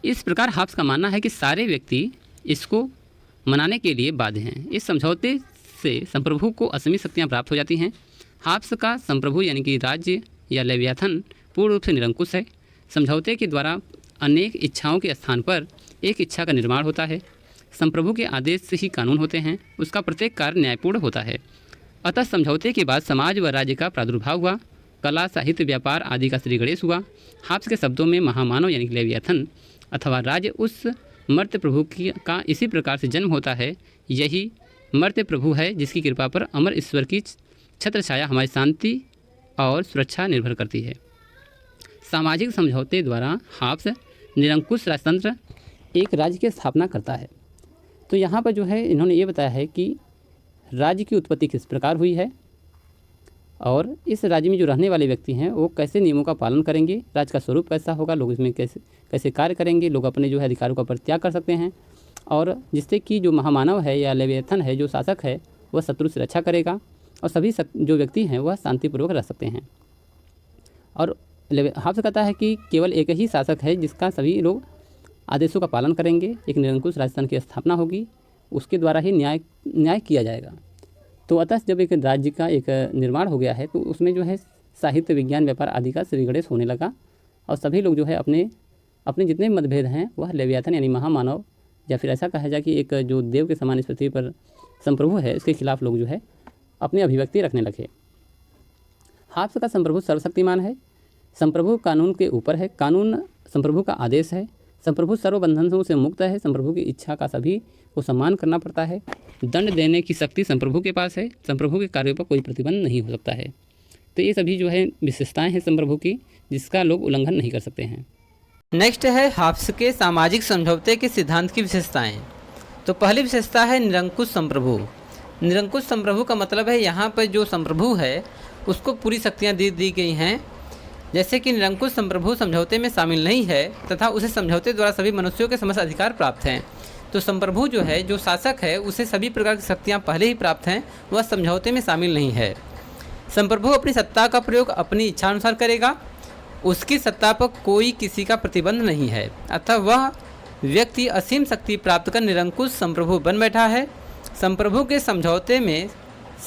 इस प्रकार हॉब्स का मानना है कि सारे व्यक्ति इसको मनाने के लिए बाध्य हैं। इस समझौते से संप्रभु को असीमित शक्तियाँ प्राप्त हो जाती हैं। हॉब्स का संप्रभु यानी कि राज्य या लेवियाथन पूर्ण रूप से निरंकुश है। समझौते के द्वारा अनेक इच्छाओं के स्थान पर एक इच्छा का निर्माण होता है। संप्रभु के आदेश से ही कानून होते हैं। उसका प्रत्येक कार्य न्यायपूर्ण होता है। अतः समझौते के बाद समाज व राज्य का प्रादुर्भाव हुआ। कला, साहित्य, व्यापार आदि का श्री गणेश हुआ। हॉब्स के शब्दों में महामानव यानी कि लेवियाथन अथवा राज्य उस मर्त्य प्रभु का इसी प्रकार से जन्म होता है। यही मर्त्य प्रभु है जिसकी कृपा पर अमर ईश्वर की छत्र छाया हमारी शांति और सुरक्षा निर्भर करती है। सामाजिक समझौते द्वारा हॉब्स निरंकुश राजतंत्र एक राज्य की स्थापना करता है। तो यहाँ पर जो है इन्होंने ये बताया है कि राज्य की उत्पत्ति किस प्रकार हुई है और इस राज्य में जो रहने वाले व्यक्ति हैं वो कैसे नियमों का पालन करेंगे, राज्य का स्वरूप कैसा होगा, लोग इसमें कैसे कार्य करेंगे, लोग अपने जो है अधिकारों का परित्याग कर सकते हैं, और जिससे कि जो महामानव है या लेवियाथन है जो शासक है वह शत्रु से रक्षा करेगा और सभी जो व्यक्ति हैं वह शांतिपूर्वक रह सकते हैं। और हॉब्स कहता है कि केवल एक ही शासक है जिसका सभी लोग आदेशों का पालन करेंगे। एक निरंकुश राजतंत्र की स्थापना होगी, उसके द्वारा ही न्याय किया जाएगा। तो अतः जब एक राज्य का एक निर्माण हो गया है तो उसमें जो है साहित्य, विज्ञान, व्यापार आदि का श्री गणेश होने लगा और सभी लोग जो है अपने जितने मतभेद हैं वह लेवियाथन यानी महामानव या फिर ऐसा कहा जाए कि एक जो देव के समान इस पृथ्वी पर संप्रभु है इसके खिलाफ लोग जो है अपनी अभिव्यक्ति रखने लगे। हॉब्स का संप्रभु सर्वशक्तिमान है। संप्रभु कानून के ऊपर है। कानून संप्रभु का आदेश है। संप्रभु सर्व बंधनों से मुक्त है। संप्रभु की इच्छा का सभी को सम्मान करना पड़ता है। दंड देने की शक्ति संप्रभु के पास है। संप्रभु के कार्यों पर कोई प्रतिबंध नहीं हो सकता है। तो ये सभी जो है विशेषताएं हैं संप्रभु की जिसका लोग उल्लंघन नहीं कर सकते हैं। नेक्स्ट है हॉब्स के सामाजिक समझौते के सिद्धांत की विशेषताएं। तो पहली विशेषता है निरंकुश संप्रभु। निरंकुश संप्रभु का मतलब है यहाँ पर जो संप्रभु है उसको पूरी शक्तियाँ दी गई हैं। जैसे कि निरंकुश संप्रभु समझौते में शामिल नहीं है तथा उसे समझौते द्वारा सभी मनुष्यों के समस्त अधिकार प्राप्त हैं। तो संप्रभु जो है जो शासक है उसे सभी प्रकार की शक्तियाँ पहले ही प्राप्त हैं, वह समझौते में शामिल नहीं है। संप्रभु अपनी सत्ता का प्रयोग अपनी इच्छानुसार करेगा। उसकी सत्ता पर कोई किसी का प्रतिबंध नहीं है। अतः वह व्यक्ति असीम शक्ति प्राप्त कर निरंकुश संप्रभु बन बैठा है। संप्रभु के समझौते में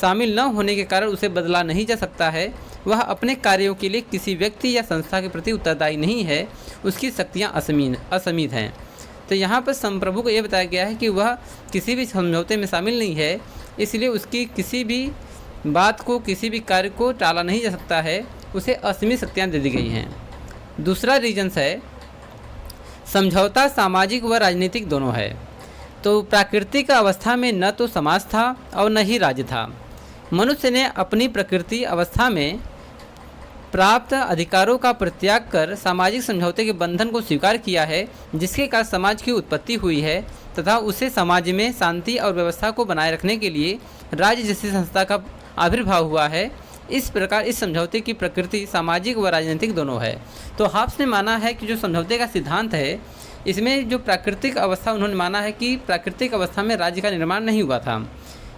शामिल न होने के कारण उसे बदला नहीं जा सकता है। वह अपने कार्यों के लिए किसी व्यक्ति या संस्था के प्रति उत्तरदायी नहीं है। उसकी शक्तियाँ असीमित हैं। तो यहाँ पर संप्रभु को यह बताया गया है कि वह किसी भी समझौते में शामिल नहीं है, इसलिए उसकी किसी भी बात को, किसी भी कार्य को टाला नहीं जा सकता है। उसे असीमित शक्तियाँ दे दी गई हैं। दूसरा रीजन्स है समझौता सामाजिक व राजनीतिक दोनों है। तो प्राकृतिक अवस्था में न तो समाज था और न ही राज्य था। मनुष्य ने अपनी प्रकृति अवस्था में प्राप्त अधिकारों का परित्याग कर सामाजिक समझौते के बंधन को स्वीकार किया है, जिसके कारण समाज की उत्पत्ति हुई है तथा उसे समाज में शांति और व्यवस्था को बनाए रखने के लिए राज्य जैसी संस्था का आविर्भाव हुआ है। इस प्रकार इस समझौते की प्रकृति सामाजिक व राजनीतिक दोनों है। तो हॉब्स ने माना है कि जो समझौते का सिद्धांत है इसमें जो प्राकृतिक अवस्था उन्होंने माना है कि प्राकृतिक अवस्था में राज्य का निर्माण नहीं हुआ था।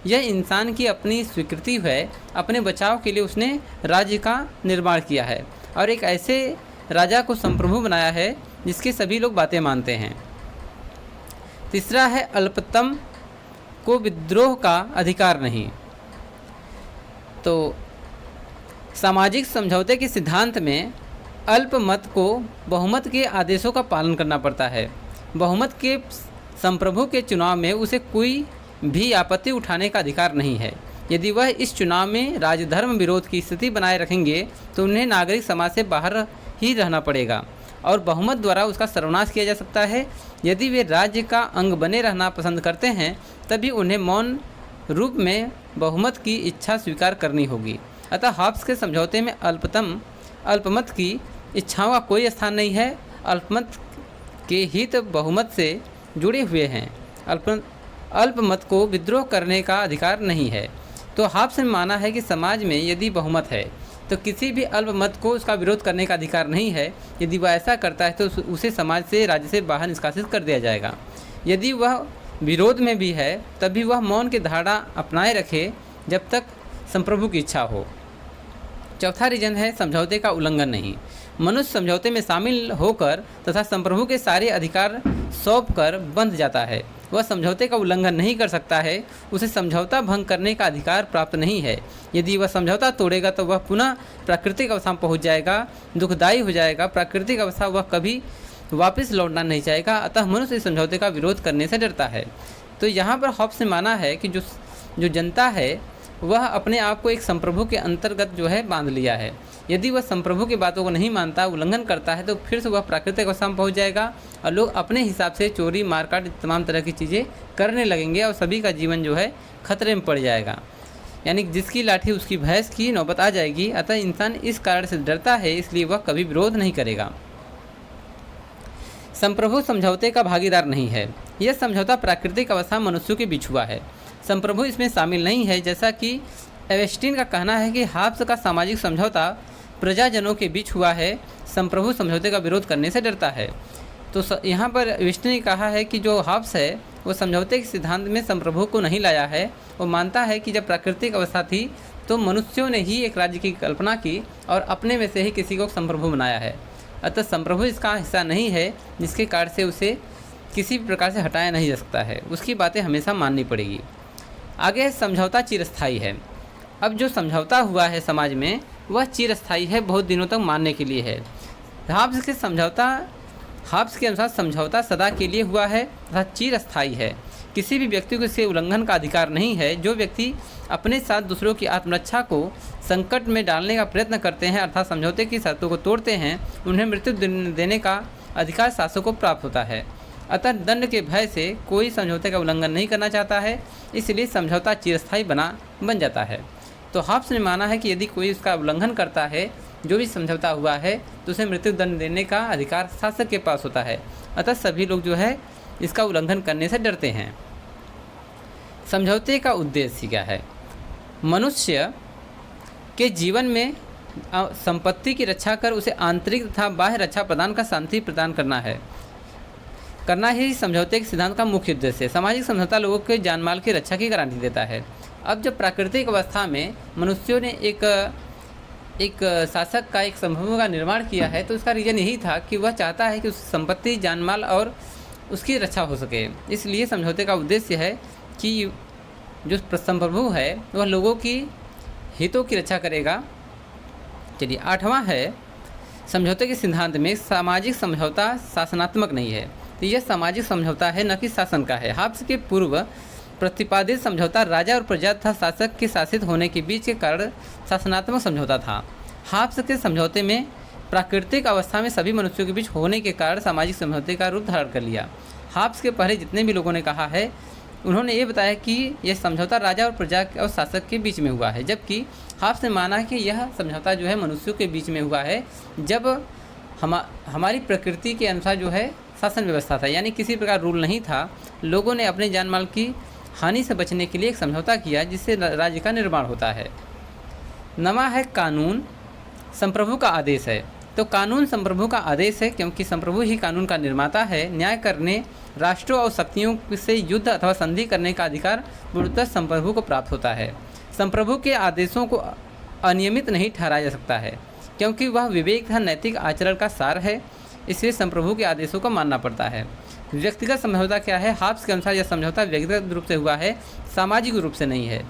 यह इंसान की अपनी स्वीकृति है, अपने बचाव के लिए उसने राज्य का निर्माण किया है और एक ऐसे राजा को संप्रभु बनाया है जिसके सभी लोग बातें मानते हैं। तीसरा है अल्पतम को विद्रोह का अधिकार नहीं। तो सामाजिक समझौते के सिद्धांत में अल्पमत को बहुमत के आदेशों का पालन करना पड़ता है। बहुमत के संप्रभु के चुनाव में उसे कोई भी आपत्ति उठाने का अधिकार नहीं है। यदि वह इस चुनाव में राजधर्म विरोध की स्थिति बनाए रखेंगे तो उन्हें नागरिक समाज से बाहर ही रहना पड़ेगा और बहुमत द्वारा उसका सर्वनाश किया जा सकता है। यदि वे राज्य का अंग बने रहना पसंद करते हैं तभी उन्हें मौन रूप में बहुमत की इच्छा स्वीकार करनी होगी। अतः हॉब्स के समझौते में अल्पमत की इच्छाओं का कोई स्थान नहीं है। अल्पमत के हित बहुमत से जुड़े हुए हैं। अल्पमत को विद्रोह करने का अधिकार नहीं है। तो हॉब्स ने माना है कि समाज में यदि बहुमत है तो किसी भी अल्पमत को उसका विरोध करने का अधिकार नहीं है। यदि वह ऐसा करता है तो उसे समाज से, राज्य से बाहर निष्कासित कर दिया जाएगा। यदि वह विरोध में भी है तभी वह मौन की धारणा अपनाए रखे जब तक संप्रभु की इच्छा हो। चौथा रीजन है समझौते का उल्लंघन नहीं। मनुष्य समझौते में शामिल होकर तथा संप्रभु के सारे अधिकार सौंप कर बंध जाता है। वह समझौते का उल्लंघन नहीं कर सकता है। उसे समझौता भंग करने का अधिकार प्राप्त नहीं है। यदि वह समझौता तोड़ेगा तो वह पुनः प्राकृतिक अवस्था में पहुँच जाएगा, दुखदायी हो जाएगा। प्राकृतिक अवस्था वह कभी वापस लौटना नहीं चाहेगा। अतः मनुष्य इस समझौते का विरोध करने से डरता है। तो यहाँ पर हॉब्स ने माना है कि जो जनता है वह अपने आप को एक संप्रभु के अंतर्गत जो है बांध लिया है। यदि वह संप्रभु की बातों को नहीं मानता, उल्लंघन करता है तो फिर से वह प्राकृतिक अवस्था में पहुँच जाएगा और लोग अपने हिसाब से चोरी, मारकाट, तमाम तरह की चीज़ें करने लगेंगे और सभी का जीवन जो है खतरे में पड़ जाएगा। यानी जिसकी लाठी उसकी भैंस की नौबत आ जाएगी। अतः इंसान इस कारण से डरता है, इसलिए वह कभी विरोध नहीं करेगा। संप्रभु समझौते का भागीदार नहीं है। यह समझौता प्राकृतिक अवस्था मनुष्यों के बीच हुआ है। संप्रभु इसमें शामिल नहीं है। जैसा कि एवेस्टीन का कहना है कि हॉब्स का सामाजिक समझौता प्रजाजनों के बीच हुआ है, संप्रभु समझौते का विरोध करने से डरता है। तो यहाँ पर एवेस्टीन ने कहा है कि जो हॉब्स है वो समझौते के सिद्धांत में संप्रभु को नहीं लाया है। वो मानता है कि जब प्राकृतिक अवस्था थी तो मनुष्यों ने ही एक राज्य की कल्पना की और अपने में से ही किसी को संप्रभु बनाया है। अतः संप्रभु इसका हिस्सा नहीं है, जिसके कारण से उसे किसी भी प्रकार से हटाया नहीं जा सकता है। उसकी बातें हमेशा माननी पड़ेगी। आगे समझौता चिरस्थायी है। अब जो समझौता हुआ है समाज में वह चिरस्थायी है, बहुत दिनों तक मानने के लिए है। हॉब्स के अनुसार समझौता सदा के लिए हुआ है तथा चिरस्थायी है। किसी भी व्यक्ति को इसके उल्लंघन का अधिकार नहीं है। जो व्यक्ति अपने साथ दूसरों की आत्मरक्षा को संकट में डालने का प्रयत्न करते हैं अर्थात समझौते की शर्तों को तोड़ते हैं, उन्हें मृत्यु देने का अधिकार शासक को प्राप्त होता है। अतः दंड के भय से कोई समझौते का उल्लंघन नहीं करना चाहता है, इसलिए समझौता चिरस्थायी बन जाता है। तो हॉब्स ने माना है कि यदि कोई इसका उल्लंघन करता है, जो भी समझौता हुआ है, तो उसे मृत्यु दंड देने का अधिकार शासक के पास होता है। अतः सभी लोग जो है इसका उल्लंघन करने से डरते हैं। समझौते का उद्देश्य क्या है? मनुष्य के जीवन में संपत्ति की रक्षा कर उसे आंतरिक तथा बाह्य रक्षा प्रदान का शांति प्रदान करना ही समझौते के सिद्धांत का मुख्य उद्देश्य है। सामाजिक समझौता लोगों के जानमाल की रक्षा की गारंटी देता है। अब जब प्राकृतिक अवस्था में मनुष्यों ने एक शासक का, एक संप्रभु का निर्माण किया है, तो उसका रीज़न यही था कि वह चाहता है कि उस संपत्ति, जानमाल और उसकी रक्षा हो सके। इसलिए समझौते का उद्देश्य है कि जो संप्रभु है वह लोगों की हितों की रक्षा करेगा। चलिए, 8वां है समझौते के सिद्धांत में सामाजिक समझौता शासनात्मक नहीं है। तो यह सामाजिक समझौता है, न कि शासन का है। हॉब्स के पूर्व प्रतिपादित समझौता राजा और प्रजा तथा शासक के शासित होने के बीच के कारण शासनात्मक समझौता था। हॉब्स के समझौते में प्राकृतिक अवस्था में सभी मनुष्यों के बीच होने के कारण सामाजिक समझौते का रूप धारण कर लिया। हॉब्स के पहले जितने भी लोगों ने कहा है, उन्होंने ये बताया कि यह समझौता राजा और प्रजा और शासक के बीच में हुआ है, जबकि हॉब्स ने माना कि यह समझौता जो है मनुष्यों के बीच में हुआ है जब हमारी प्रकृति के अनुसार जो है शासन व्यवस्था था, यानी किसी प्रकार रूल नहीं था। लोगों ने अपने जानमाल की हानि से बचने के लिए एक समझौता किया जिससे राज्य का निर्माण होता है। 9वां है कानून संप्रभु का आदेश है। तो कानून संप्रभु का आदेश है, क्योंकि संप्रभु ही कानून का निर्माता है। न्याय करने राष्ट्रों और शक्तियों से युद्ध अथवा संधि करने का अधिकार पूर्णतः संप्रभु को प्राप्त होता है। संप्रभु के आदेशों को अनियमित नहीं ठहराया जा सकता है, क्योंकि वह विवेक तथा नैतिक आचरण का सार है, इसलिए संप्रभु के आदेशों को मानना पड़ता है। व्यक्तिगत समझौता क्या है? हाब्स के अनुसार यह समझौता व्यक्तिगत रूप से हुआ है, सामाजिक रूप से नहीं है।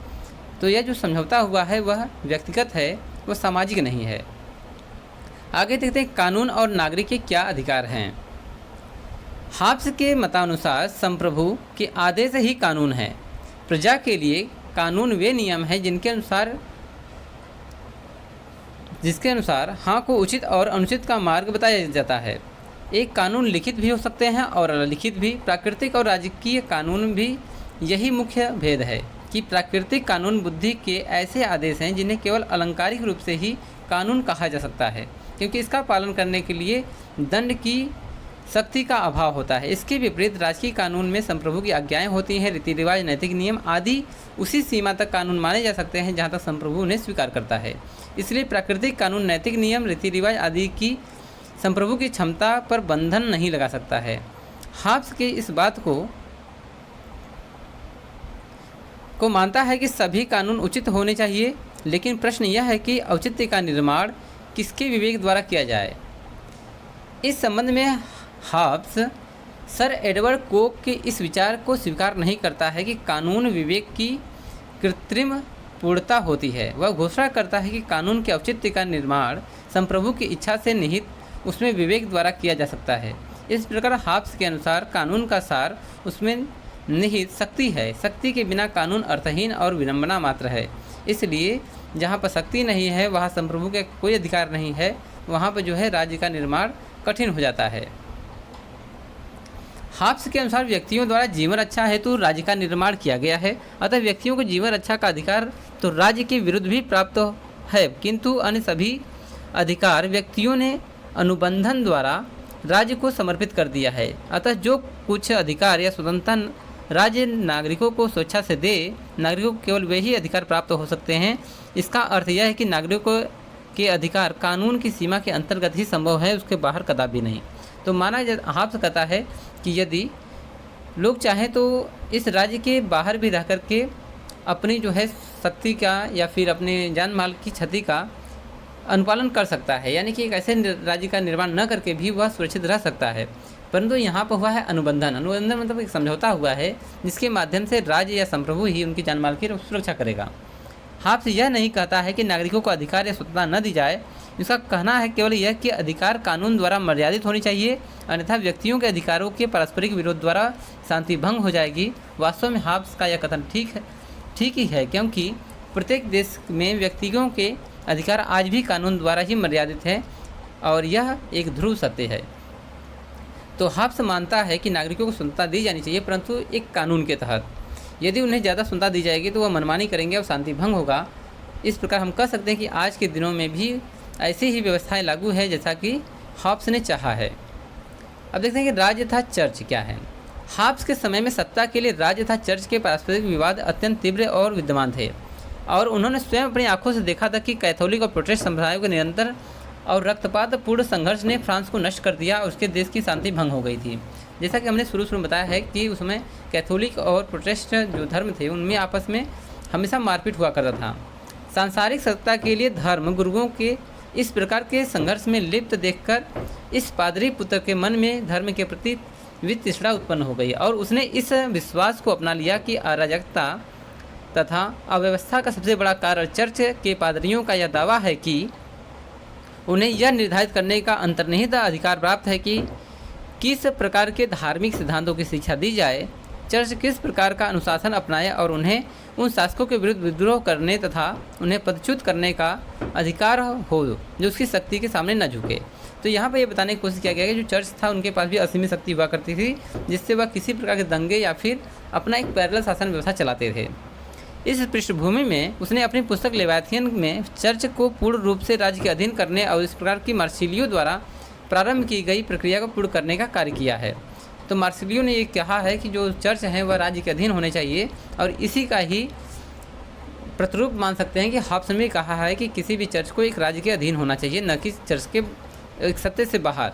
तो यह जो समझौता हुआ है वह व्यक्तिगत है, वह सामाजिक नहीं है। आगे देखते हैं कानून और नागरिक के क्या अधिकार हैं। हाब्स के मतानुसार संप्रभु के आदेश ही कानून है। प्रजा के लिए कानून वे नियम हैं जिसके अनुसार हाँ को उचित और अनुचित का मार्ग बताया जाता है। एक कानून लिखित भी हो सकते हैं और अलिखित भी। प्राकृतिक और राजकीय कानून भी यही मुख्य भेद है कि प्राकृतिक कानून बुद्धि के ऐसे आदेश हैं जिन्हें केवल अलंकारिक रूप से ही कानून कहा जा सकता है, क्योंकि इसका पालन करने के लिए दंड की सख्ती का अभाव होता है। इसके विपरीत राजकीय कानून में संप्रभु की आज्ञाएं होती हैं, रीति रिवाज, नैतिक नियम आदि उसी सीमा तक कानून माने जा सकते हैं जहां तक संप्रभु उन्हें स्वीकार करता है। इसलिए प्राकृतिक कानून नैतिक नियम, रीति रिवाज आदि की संप्रभु की क्षमता पर बंधन नहीं लगा सकता है। हाब्स के इस बात को मानता है कि सभी कानून उचित होने चाहिए, लेकिन प्रश्न यह है कि औचित्य का निर्माण किसके विवेक द्वारा किया जाए। इस संबंध में हाब्स सर एडवर्ड कोक के इस विचार को स्वीकार नहीं करता है कि कानून विवेक की कृत्रिम पूर्णता होती है। वह घोषणा करता है कि कानून के औचित्य का निर्माण संप्रभु की इच्छा से निहित उसमें विवेक द्वारा किया जा सकता है। इस प्रकार हाब्स के अनुसार कानून का सार उसमें निहित शक्ति है। शक्ति के बिना कानून अर्थहीन और विडंबना मात्र है। इसलिए जहाँ पर शक्ति नहीं है वहाँ संप्रभु के कोई अधिकार नहीं है, वहाँ पर जो है राज्य का निर्माण कठिन हो जाता है। हाब्स के अनुसार व्यक्तियों द्वारा जीवन रक्षा हेतु राज्य का निर्माण किया गया है, अतः व्यक्तियों को जीवन रक्षा का अधिकार तो राज्य के विरुद्ध भी प्राप्त है, किंतु अन्य सभी अधिकार व्यक्तियों ने अनुबंधन द्वारा राज्य को समर्पित कर दिया है। अतः जो कुछ अधिकार या स्वतंत्रता राज्य नागरिकों को स्वेच्छा से दे, नागरिकों को केवल वे ही अधिकार प्राप्त हो सकते हैं। इसका अर्थ यह है कि नागरिकों के अधिकार कानून की सीमा के अंतर्गत ही संभव है, उसके बाहर कदापि नहीं। तो माना हाब्स कहता है कि यदि लोग चाहें तो इस राज्य के बाहर भी रह कर के अपनी जो है शक्ति का या फिर अपने जान माल की क्षति का अनुपालन कर सकता है, यानी कि एक ऐसे राज्य का निर्माण न करके भी वह सुरक्षित रह सकता है। परंतु यहाँ पर हुआ है अनुबंधन। अनुबंधन मतलब एक समझौता हुआ है जिसके माध्यम से राज्य या संप्रभु ही उनकी जान माल की सुरक्षा करेगा। हाब्स यह नहीं कहता है कि नागरिकों को अधिकार या स्वतंत्रता न दी जाए। इसका कहना है केवल यह कि अधिकार कानून द्वारा मर्यादित होनी चाहिए, अन्यथा व्यक्तियों के अधिकारों के पारस्परिक विरोध द्वारा शांति भंग हो जाएगी। वास्तव में हाब्स का यह कथन ठीक ही है, क्योंकि प्रत्येक देश में व्यक्तियों के अधिकार आज भी कानून द्वारा ही मर्यादित है और यह एक ध्रुव सत्य है। तो हाब्स मानता है कि नागरिकों को स्वतंत्रता दी जानी चाहिए, परंतु एक कानून के तहत। यदि उन्हें ज़्यादा स्वतंत्रता दी जाएगी तो वह मनमानी करेंगे और शांति भंग होगा। इस प्रकार हम कह सकते हैं कि आज के दिनों में भी ऐसी ही व्यवस्थाएं लागू है जैसा कि हाब्स ने चाहा है। अब देखते हैं कि राज्य तथा चर्च क्या है। हाब्स के समय में सत्ता के लिए राज्य तथा चर्च के पारस्परिक विवाद अत्यंत तीव्र और विद्यमान थे, और उन्होंने स्वयं अपनी आंखों से देखा था कि कैथोलिक और प्रोटेस्टेंट समुदायों के निरंतर और रक्तपात पूर्ण संघर्ष ने फ्रांस को नष्ट कर दिया और उसके देश की शांति भंग हो गई थी। जैसा कि हमने शुरू में बताया है कि उसमें कैथोलिक और प्रोटेस्टेंट जो धर्म थे उनमें आपस में हमेशा मारपीट हुआ करता था। सांसारिक सत्ता के लिए धर्म गुरुओं के इस प्रकार के संघर्ष में लिप्त देखकर इस पादरी पुत्र के मन में धर्म के प्रति वितृष्णा उत्पन्न हो गई और उसने इस विश्वास को अपना लिया कि अराजकता तथा अव्यवस्था का सबसे बड़ा कारण चर्च के पादरियों का यह दावा है कि उन्हें यह निर्धारित करने का अंतर्निहित अधिकार प्राप्त है कि किस प्रकार के धार्मिक सिद्धांतों की शिक्षा दी जाए, चर्च किस प्रकार का अनुशासन अपनाए और उन्हें उन शासकों के विरुद्ध विद्रोह करने तथा उन्हें पदच्युत करने का अधिकार हो जो उसकी शक्ति के सामने न झुके। तो यहाँ पर यह बताने की कोशिश किया गया कि जो चर्च था उनके पास भी असीमित शक्ति हुआ करती थी, जिससे वह किसी प्रकार के दंगे या फिर अपना एक पैरेलल शासन व्यवस्था चलाते थे। इस पृष्ठभूमि में उसने अपनी पुस्तक लेवाथियन में चर्च को पूर्ण रूप से राज्य के अधीन करने और इस प्रकार की मार्सिलियो द्वारा प्रारंभ की गई प्रक्रिया को पूर्ण करने का कार्य किया है। तो मार्सिलियो ने ये कहा है कि जो चर्च हैं वह राज्य के अधीन होने चाहिए, और इसी का ही प्रतिरूप मान सकते हैं कि हाब्स ने कहा है कि किसी भी चर्च को एक राज्य के अधीन होना चाहिए, न कि चर्च के एक सत्ता से बाहर।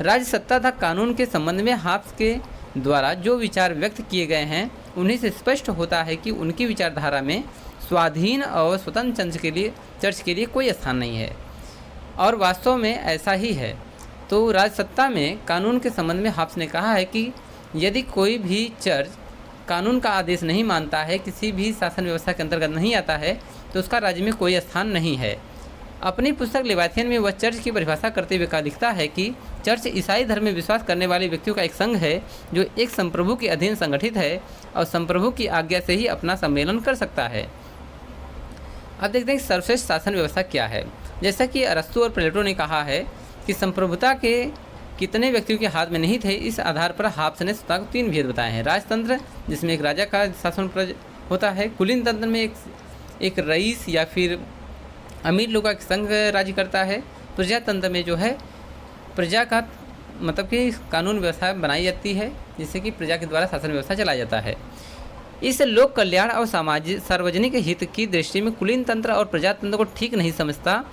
राज्य सत्ता तथा कानून के संबंध में हाब्स के द्वारा जो विचार व्यक्त किए गए हैं उन्हीं से स्पष्ट होता है कि उनकी विचारधारा में स्वाधीन और स्वतंत्र चर्च के लिए कोई स्थान नहीं है, और वास्तव में ऐसा ही है। तो राजसत्ता में कानून के संबंध में हॉब्स ने कहा है कि यदि कोई भी चर्च कानून का आदेश नहीं मानता है, किसी भी शासन व्यवस्था के अंतर्गत नहीं आता है, तो उसका राज्य में कोई स्थान नहीं है। अपनी पुस्तक लेवाथियन में वह चर्च की परिभाषा करते हुए लिखता है कि चर्च ईसाई धर्म में विश्वास करने वाले व्यक्तियों का एक संघ है जो एक संप्रभु के अधीन संगठित है और संप्रभु की आज्ञा से ही अपना सम्मेलन कर सकता है। अब देखते हैं कि सर्वश्रेष्ठ शासन व्यवस्था क्या है। जैसा कि अरस्तु और प्लेटो ने कहा है कि संप्रभुता के कितने व्यक्तियों के हाथ में नहीं थे, इस आधार पर हॉब्स ने सत्ता को 3 भेद बताए हैं। राजतंत्र, जिसमें एक राजा का शासन होता है। कुलीन तंत्र में एक रईस या फिर अमीर लोगों का संघ राज्य करता है। प्रजातंत्र में जो है प्रजा का मतलब कि कानून व्यवस्था बनाई जाती है, जिससे कि प्रजा के द्वारा शासन व्यवस्था चलाया जाता है। इस लोक कल्याण और सार्वजनिक हित की दृष्टि में कुलीन तंत्र और प्रजातंत्र को ठीक नहीं समझता।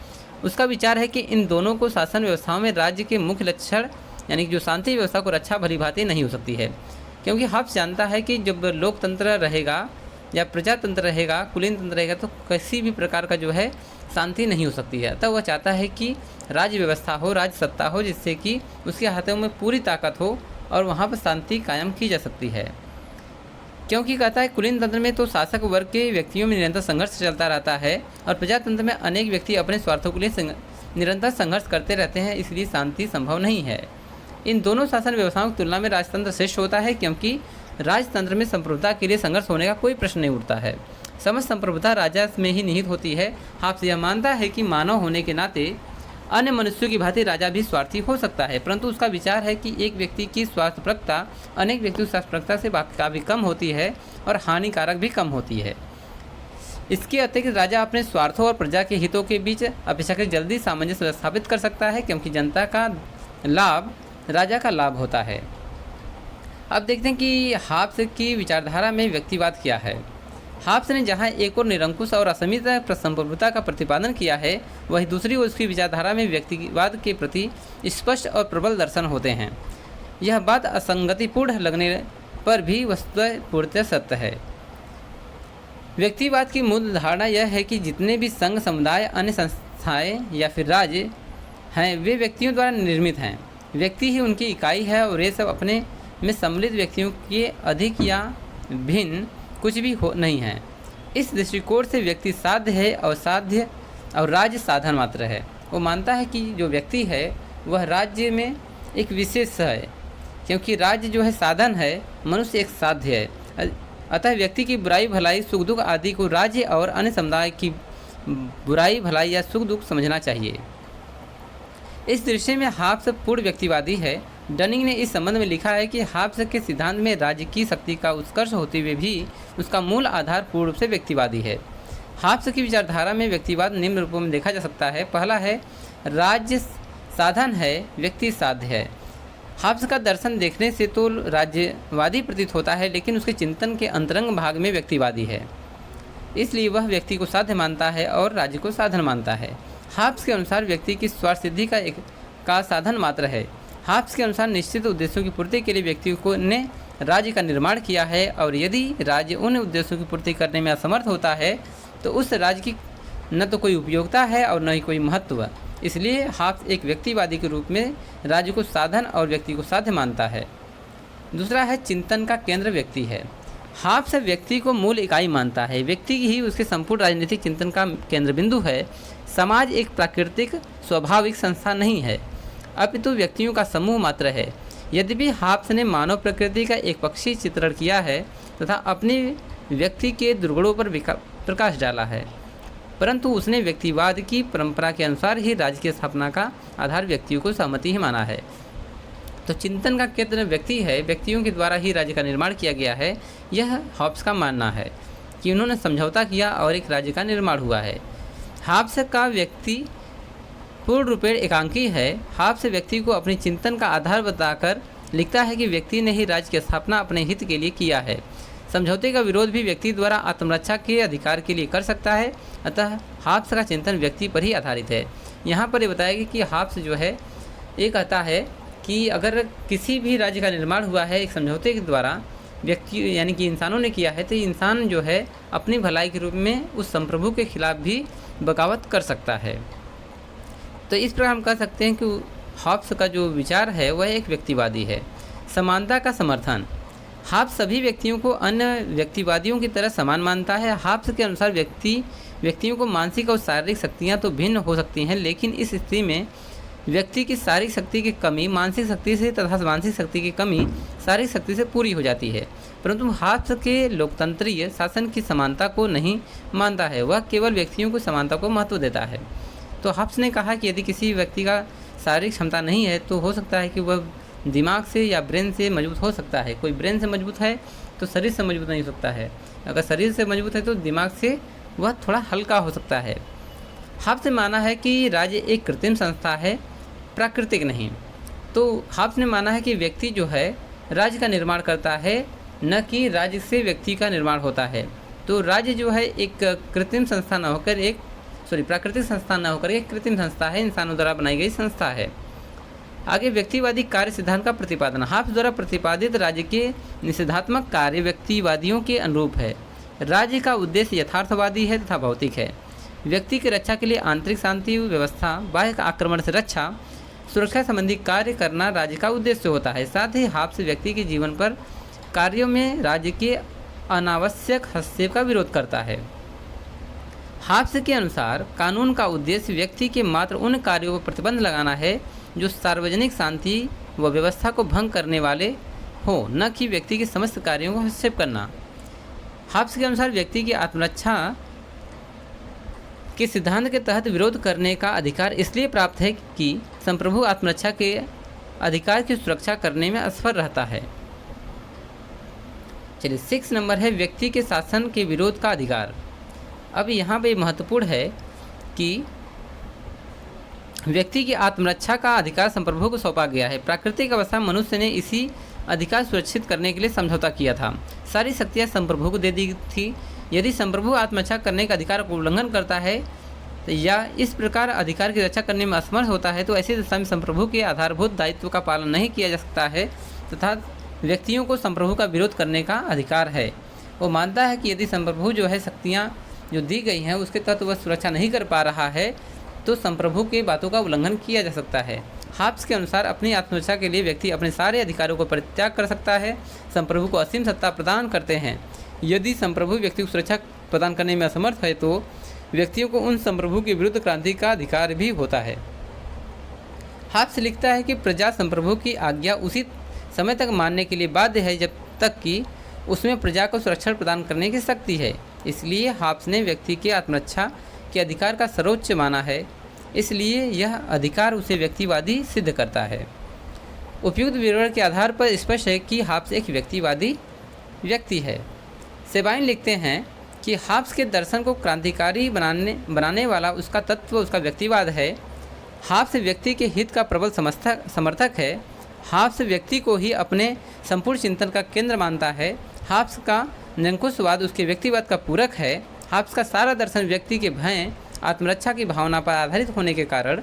उसका विचार है कि इन दोनों को शासन व्यवस्थाओं में राज्य के मुख्य लक्षण यानी कि जो शांति व्यवस्था को रक्षा भली भांति नहीं हो सकती है, क्योंकि हॉब्स जानता है कि जब लोकतंत्र रहेगा या प्रजातंत्र रहेगा, कुलीन तंत्र रहेगा, तो किसी भी प्रकार का जो है शांति नहीं हो सकती है। तब वह चाहता है कि राज्य व्यवस्था हो, राज्य सत्ता हो, जिससे कि उसके हाथों में पूरी ताकत हो और वहाँ पर शांति कायम की जा सकती है। क्योंकि कहता है कुलीन तंत्र में तो शासक वर्ग के व्यक्तियों में निरंतर संघर्ष चलता रहता है और प्रजातंत्र में अनेक व्यक्ति अपने स्वार्थों के लिए निरंतर संघर्ष करते रहते हैं, इसलिए शांति संभव नहीं है। इन दोनों शासन व्यवस्थाओं की तुलना में राजतंत्र श्रेष्ठ होता है, क्योंकि राजतंत्र में संप्रभुता के लिए संघर्ष होने का कोई प्रश्न नहीं उठता है। समस्त संप्रभुता राजा में ही निहित होती है। हॉब्स यह मानता है कि मानव होने के नाते अन्य मनुष्यों की भांति राजा भी स्वार्थी हो सकता है, परंतु उसका विचार है कि एक व्यक्ति की स्वार्थपरकता अनेक व्यक्तियों की स्वार्थपरकता से काफ़ी कम होती है और हानिकारक भी कम होती है। इसके अतिरिक्त राजा अपने स्वार्थों और प्रजा के हितों के बीच अपेक्षाकृत जल्दी सामंजस्य स्थापित कर सकता है, क्योंकि जनता का लाभ राजा का लाभ होता है। अब देखते हैं कि हॉब्स की विचारधारा में व्यक्तिवाद क्या है। हॉब्स ने जहां एक और निरंकुश और असीमित संप्रभुता का प्रतिपादन किया है, वहीं दूसरी ओर उसकी विचारधारा में व्यक्तिवाद के प्रति स्पष्ट और प्रबल दर्शन होते हैं। यह बात असंगतिपूर्ण लगने पर भी वस्तुतः पूर्णतः सत्य है। व्यक्तिवाद की मूल धारणा यह है कि जितने भी संघ, समुदाय, अन्य संस्थाएं या फिर राज्य हैं, वे व्यक्तियों द्वारा निर्मित हैं। व्यक्ति ही उनकी इकाई है और ये सब अपने में सम्मिलित व्यक्तियों के अधिक या भिन्न कुछ भी नहीं है। इस दृष्टिकोण से व्यक्ति साध्य है और साध्य और राज्य साधन मात्र है। वो मानता है कि जो व्यक्ति है वह राज्य में एक विशेष है, क्योंकि राज्य जो है साधन है, मनुष्य एक साध्य है। अतः व्यक्ति की बुराई भलाई सुख दुख आदि को राज्य और अन्य समुदाय की बुराई भलाई या सुख दुख समझना चाहिए। इस दृश्य में हॉब्स पूर्ण व्यक्तिवादी है। डनिंग ने इस संबंध में लिखा है कि हॉब्स के सिद्धांत में राज्य की शक्ति का उत्कर्ष होते हुए भी उसका मूल आधार पूर्ण रूप से व्यक्तिवादी है। हॉब्स की विचारधारा में व्यक्तिवाद निम्न रूपों में देखा जा सकता है। पहला है, राज्य साधन है, व्यक्ति साध्य है। हॉब्स का दर्शन देखने से तो राज्यवादी प्रतीत होता है, लेकिन उसके चिंतन के अंतरंग भाग में व्यक्तिवादी है। इसलिए वह व्यक्ति को साध्य मानता है और राज्य को साधन मानता है। हॉब्स के अनुसार व्यक्ति की स्वार्थ सिद्धि का साधन मात्र है। हॉब्स के अनुसार निश्चित उद्देश्यों की पूर्ति के लिए व्यक्ति को ने राज्य का निर्माण किया है, और यदि राज्य उन उद्देश्यों की पूर्ति करने में असमर्थ होता है तो उस राज्य की न तो कोई उपयोगिता है और न ही कोई महत्व। इसलिए हॉब्स एक व्यक्तिवादी के रूप में राज्य को साधन और व्यक्ति को साध्य मानता है। दूसरा है, चिंतन का केंद्र व्यक्ति है। हॉब्स व्यक्ति को मूल इकाई मानता है। व्यक्ति ही उसके संपूर्ण राजनीतिक चिंतन का केंद्र बिंदु है। समाज एक प्राकृतिक स्वाभाविक संस्था नहीं है, अपितु व्यक्तियों का समूह मात्र है। यद्यपि हॉब्स ने मानव प्रकृति का एक पक्षी चित्रण किया है तथा अपने व्यक्ति के दुर्गुणों पर प्रकाश डाला है, परंतु उसने व्यक्तिवाद की परंपरा के अनुसार ही राज्य की स्थापना का आधार व्यक्तियों को सहमति ही माना है। तो चिंतन का केंद्र व्यक्ति है, व्यक्तियों के द्वारा ही राज्य का निर्माण किया गया है। यह हॉब्स का मानना है कि उन्होंने समझौता किया और एक राज्य का निर्माण हुआ है। हॉब्स का व्यक्ति पूर्ण रूपेण एकांकी है। हॉब्स व्यक्ति को अपनी चिंतन का आधार बताकर लिखता है कि व्यक्ति ने ही राज्य की स्थापना अपने हित के लिए किया है। समझौते का विरोध भी व्यक्ति द्वारा आत्मरक्षा के अधिकार के लिए कर सकता है। अतः हॉब्स का चिंतन व्यक्ति पर ही आधारित है। यहाँ पर ये बताया गया कि हॉब्स जो है ये कहता है कि अगर किसी भी राज्य का निर्माण हुआ है एक समझौते के द्वारा, व्यक्ति यानी कि इंसानों ने किया है, तो इंसान जो है अपनी भलाई के रूप में उस संप्रभु के खिलाफ भी बगावत कर सकता है। तो इस प्रकार हम कह सकते हैं कि हॉब्स का जो विचार है वह एक व्यक्तिवादी है। समानता का समर्थन। हॉब्स सभी व्यक्तियों को अन्य व्यक्तिवादियों की तरह समान मानता है। हॉब्स के अनुसार व्यक्तियों को मानसिक और शारीरिक शक्तियाँ तो भिन्न हो सकती हैं, लेकिन इस स्थिति में व्यक्ति की शारीरिक शक्ति की कमी मानसिक शक्ति से तथा मानसिक शक्ति की कमी शारीरिक शक्ति से पूरी हो जाती है। परंतु हॉब्स के लोकतंत्रीय शासन की समानता को नहीं मानता है, वह केवल व्यक्तियों को समानता को महत्व देता है। तो हॉब्स ने कहा कि यदि किसी व्यक्ति का शारीरिक क्षमता नहीं है तो हो सकता है कि वह दिमाग से या ब्रेन से मजबूत हो सकता है। कोई ब्रेन से मजबूत है तो शरीर से मजबूत नहीं हो सकता है, अगर शरीर से मजबूत है तो दिमाग से वह थोड़ा हल्का हो सकता है। हॉब्स ने माना है कि राज्य एक कृत्रिम संस्था है, प्राकृतिक नहीं। तो हॉब्स ने माना है कि व्यक्ति जो है राज्य का निर्माण करता है, न कि राज्य से व्यक्ति का निर्माण होता है। तो राज्य जो है एक कृत्रिम संस्था न होकर प्राकृतिक संस्था न होकर एक कृत्रिम संस्था है, इंसानों द्वारा बनाई गई संस्था है। आगे व्यक्तिवादी कार्य सिद्धांत का प्रतिपादन। हॉब्स द्वारा प्रतिपादित राज्य के निषेधात्मक कार्य व्यक्तिवादियों के अनुरूप है। राज्य का उद्देश्य यथार्थवादी है तथा भौतिक है। व्यक्ति की रक्षा के लिए आंतरिक शांति व्यवस्था, बाह्य आक्रमण से रक्षा, सुरक्षा संबंधी कार्य करना राज्य का उद्देश्य होता है। साथ ही हॉब्स व्यक्ति के जीवन पर कार्यों में राज्य के अनावश्यक हस्तक्षेप का विरोध करता है। हॉब्स के अनुसार कानून का उद्देश्य व्यक्ति के मात्र उन कार्यों पर प्रतिबंध लगाना है जो सार्वजनिक शांति व व्यवस्था को भंग करने वाले हो, न कि व्यक्ति के समस्त कार्यों को हस्तक्षेप करना। हॉब्स के अनुसार व्यक्ति की आत्मरक्षा के सिद्धांत के तहत विरोध करने का अधिकार इसलिए प्राप्त है कि संप्रभु आत्मरक्षा के अधिकार की सुरक्षा करने में असफल रहता है। चलिए 6 नंबर है व्यक्ति के शासन के विरोध का अधिकार। अब यहाँ पे महत्वपूर्ण है कि व्यक्ति की आत्मरक्षा का अधिकार संप्रभु को सौंपा गया है। प्राकृतिक अवस्था में मनुष्य ने इसी अधिकार सुरक्षित करने के लिए समझौता किया था। सारी शक्तियाँ संप्रभु को दे दी थी। यदि संप्रभु आत्मरक्षा करने का अधिकार को उल्लंघन करता है या इस प्रकार अधिकार की रक्षा करने में असमर्थ होता है तो ऐसी दशा में संप्रभु के आधारभूत दायित्व का पालन नहीं किया जा सकता है तथा व्यक्तियों को संप्रभु का विरोध करने का अधिकार है। वो मानता है कि यदि संप्रभु जो है शक्तियाँ जो दी गई हैं उसके तहत वह सुरक्षा नहीं कर पा रहा है तो संप्रभु के बातों का उल्लंघन किया जा सकता है। हॉब्स के अनुसार अपनी आत्मरक्षा के लिए व्यक्ति अपने सारे अधिकारों को परित्याग कर सकता है। संप्रभु को असीम सत्ता प्रदान करते हैं। यदि संप्रभु व्यक्ति को सुरक्षा प्रदान करने में असमर्थ है तो व्यक्तियों को उन संप्रभु के विरुद्ध क्रांति का अधिकार भी होता है। हॉब्स लिखता है कि प्रजा संप्रभु की आज्ञा उसी समय तक मानने के लिए बाध्य है जब तक कि उसमें प्रजा को सुरक्षा प्रदान करने की शक्ति है। इसलिए हॉब्स ने व्यक्ति के आत्मरक्षा के अधिकार का सर्वोच्च माना है, इसलिए यह अधिकार उसे व्यक्तिवादी सिद्ध करता है। उपयुक्त विवरण के आधार पर स्पष्ट है कि हॉब्स एक व्यक्तिवादी व्यक्ति है। सेबाइन लिखते हैं कि हॉब्स के दर्शन को क्रांतिकारी बनाने वाला उसका तत्व उसका व्यक्तिवाद है। हॉब्स व्यक्ति के हित का प्रबल समर्थक है। हॉब्स व्यक्ति को ही अपने संपूर्ण चिंतन का केंद्र मानता है। हॉब्स का निरंकुशवाद उसके व्यक्तिवाद का पूरक है। हॉब्स का सारा दर्शन व्यक्ति के भय आत्मरक्षा की भावना पर आधारित होने के कारण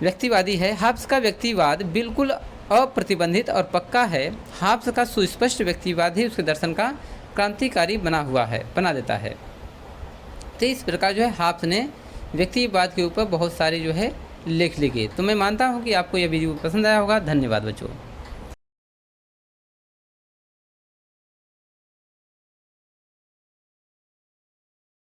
व्यक्तिवादी है। हॉब्स का व्यक्तिवाद बिल्कुल अप्रतिबंधित और पक्का है। हॉब्स का सुस्पष्ट व्यक्तिवाद ही उसके दर्शन का क्रांतिकारी बना देता है। तो इस प्रकार जो है हॉब्स ने व्यक्तिवाद के ऊपर बहुत सारे जो है लेख लिखे। तो मैं मानता हूँ कि आपको यह वीडियो पसंद आया होगा। धन्यवाद बच्चों।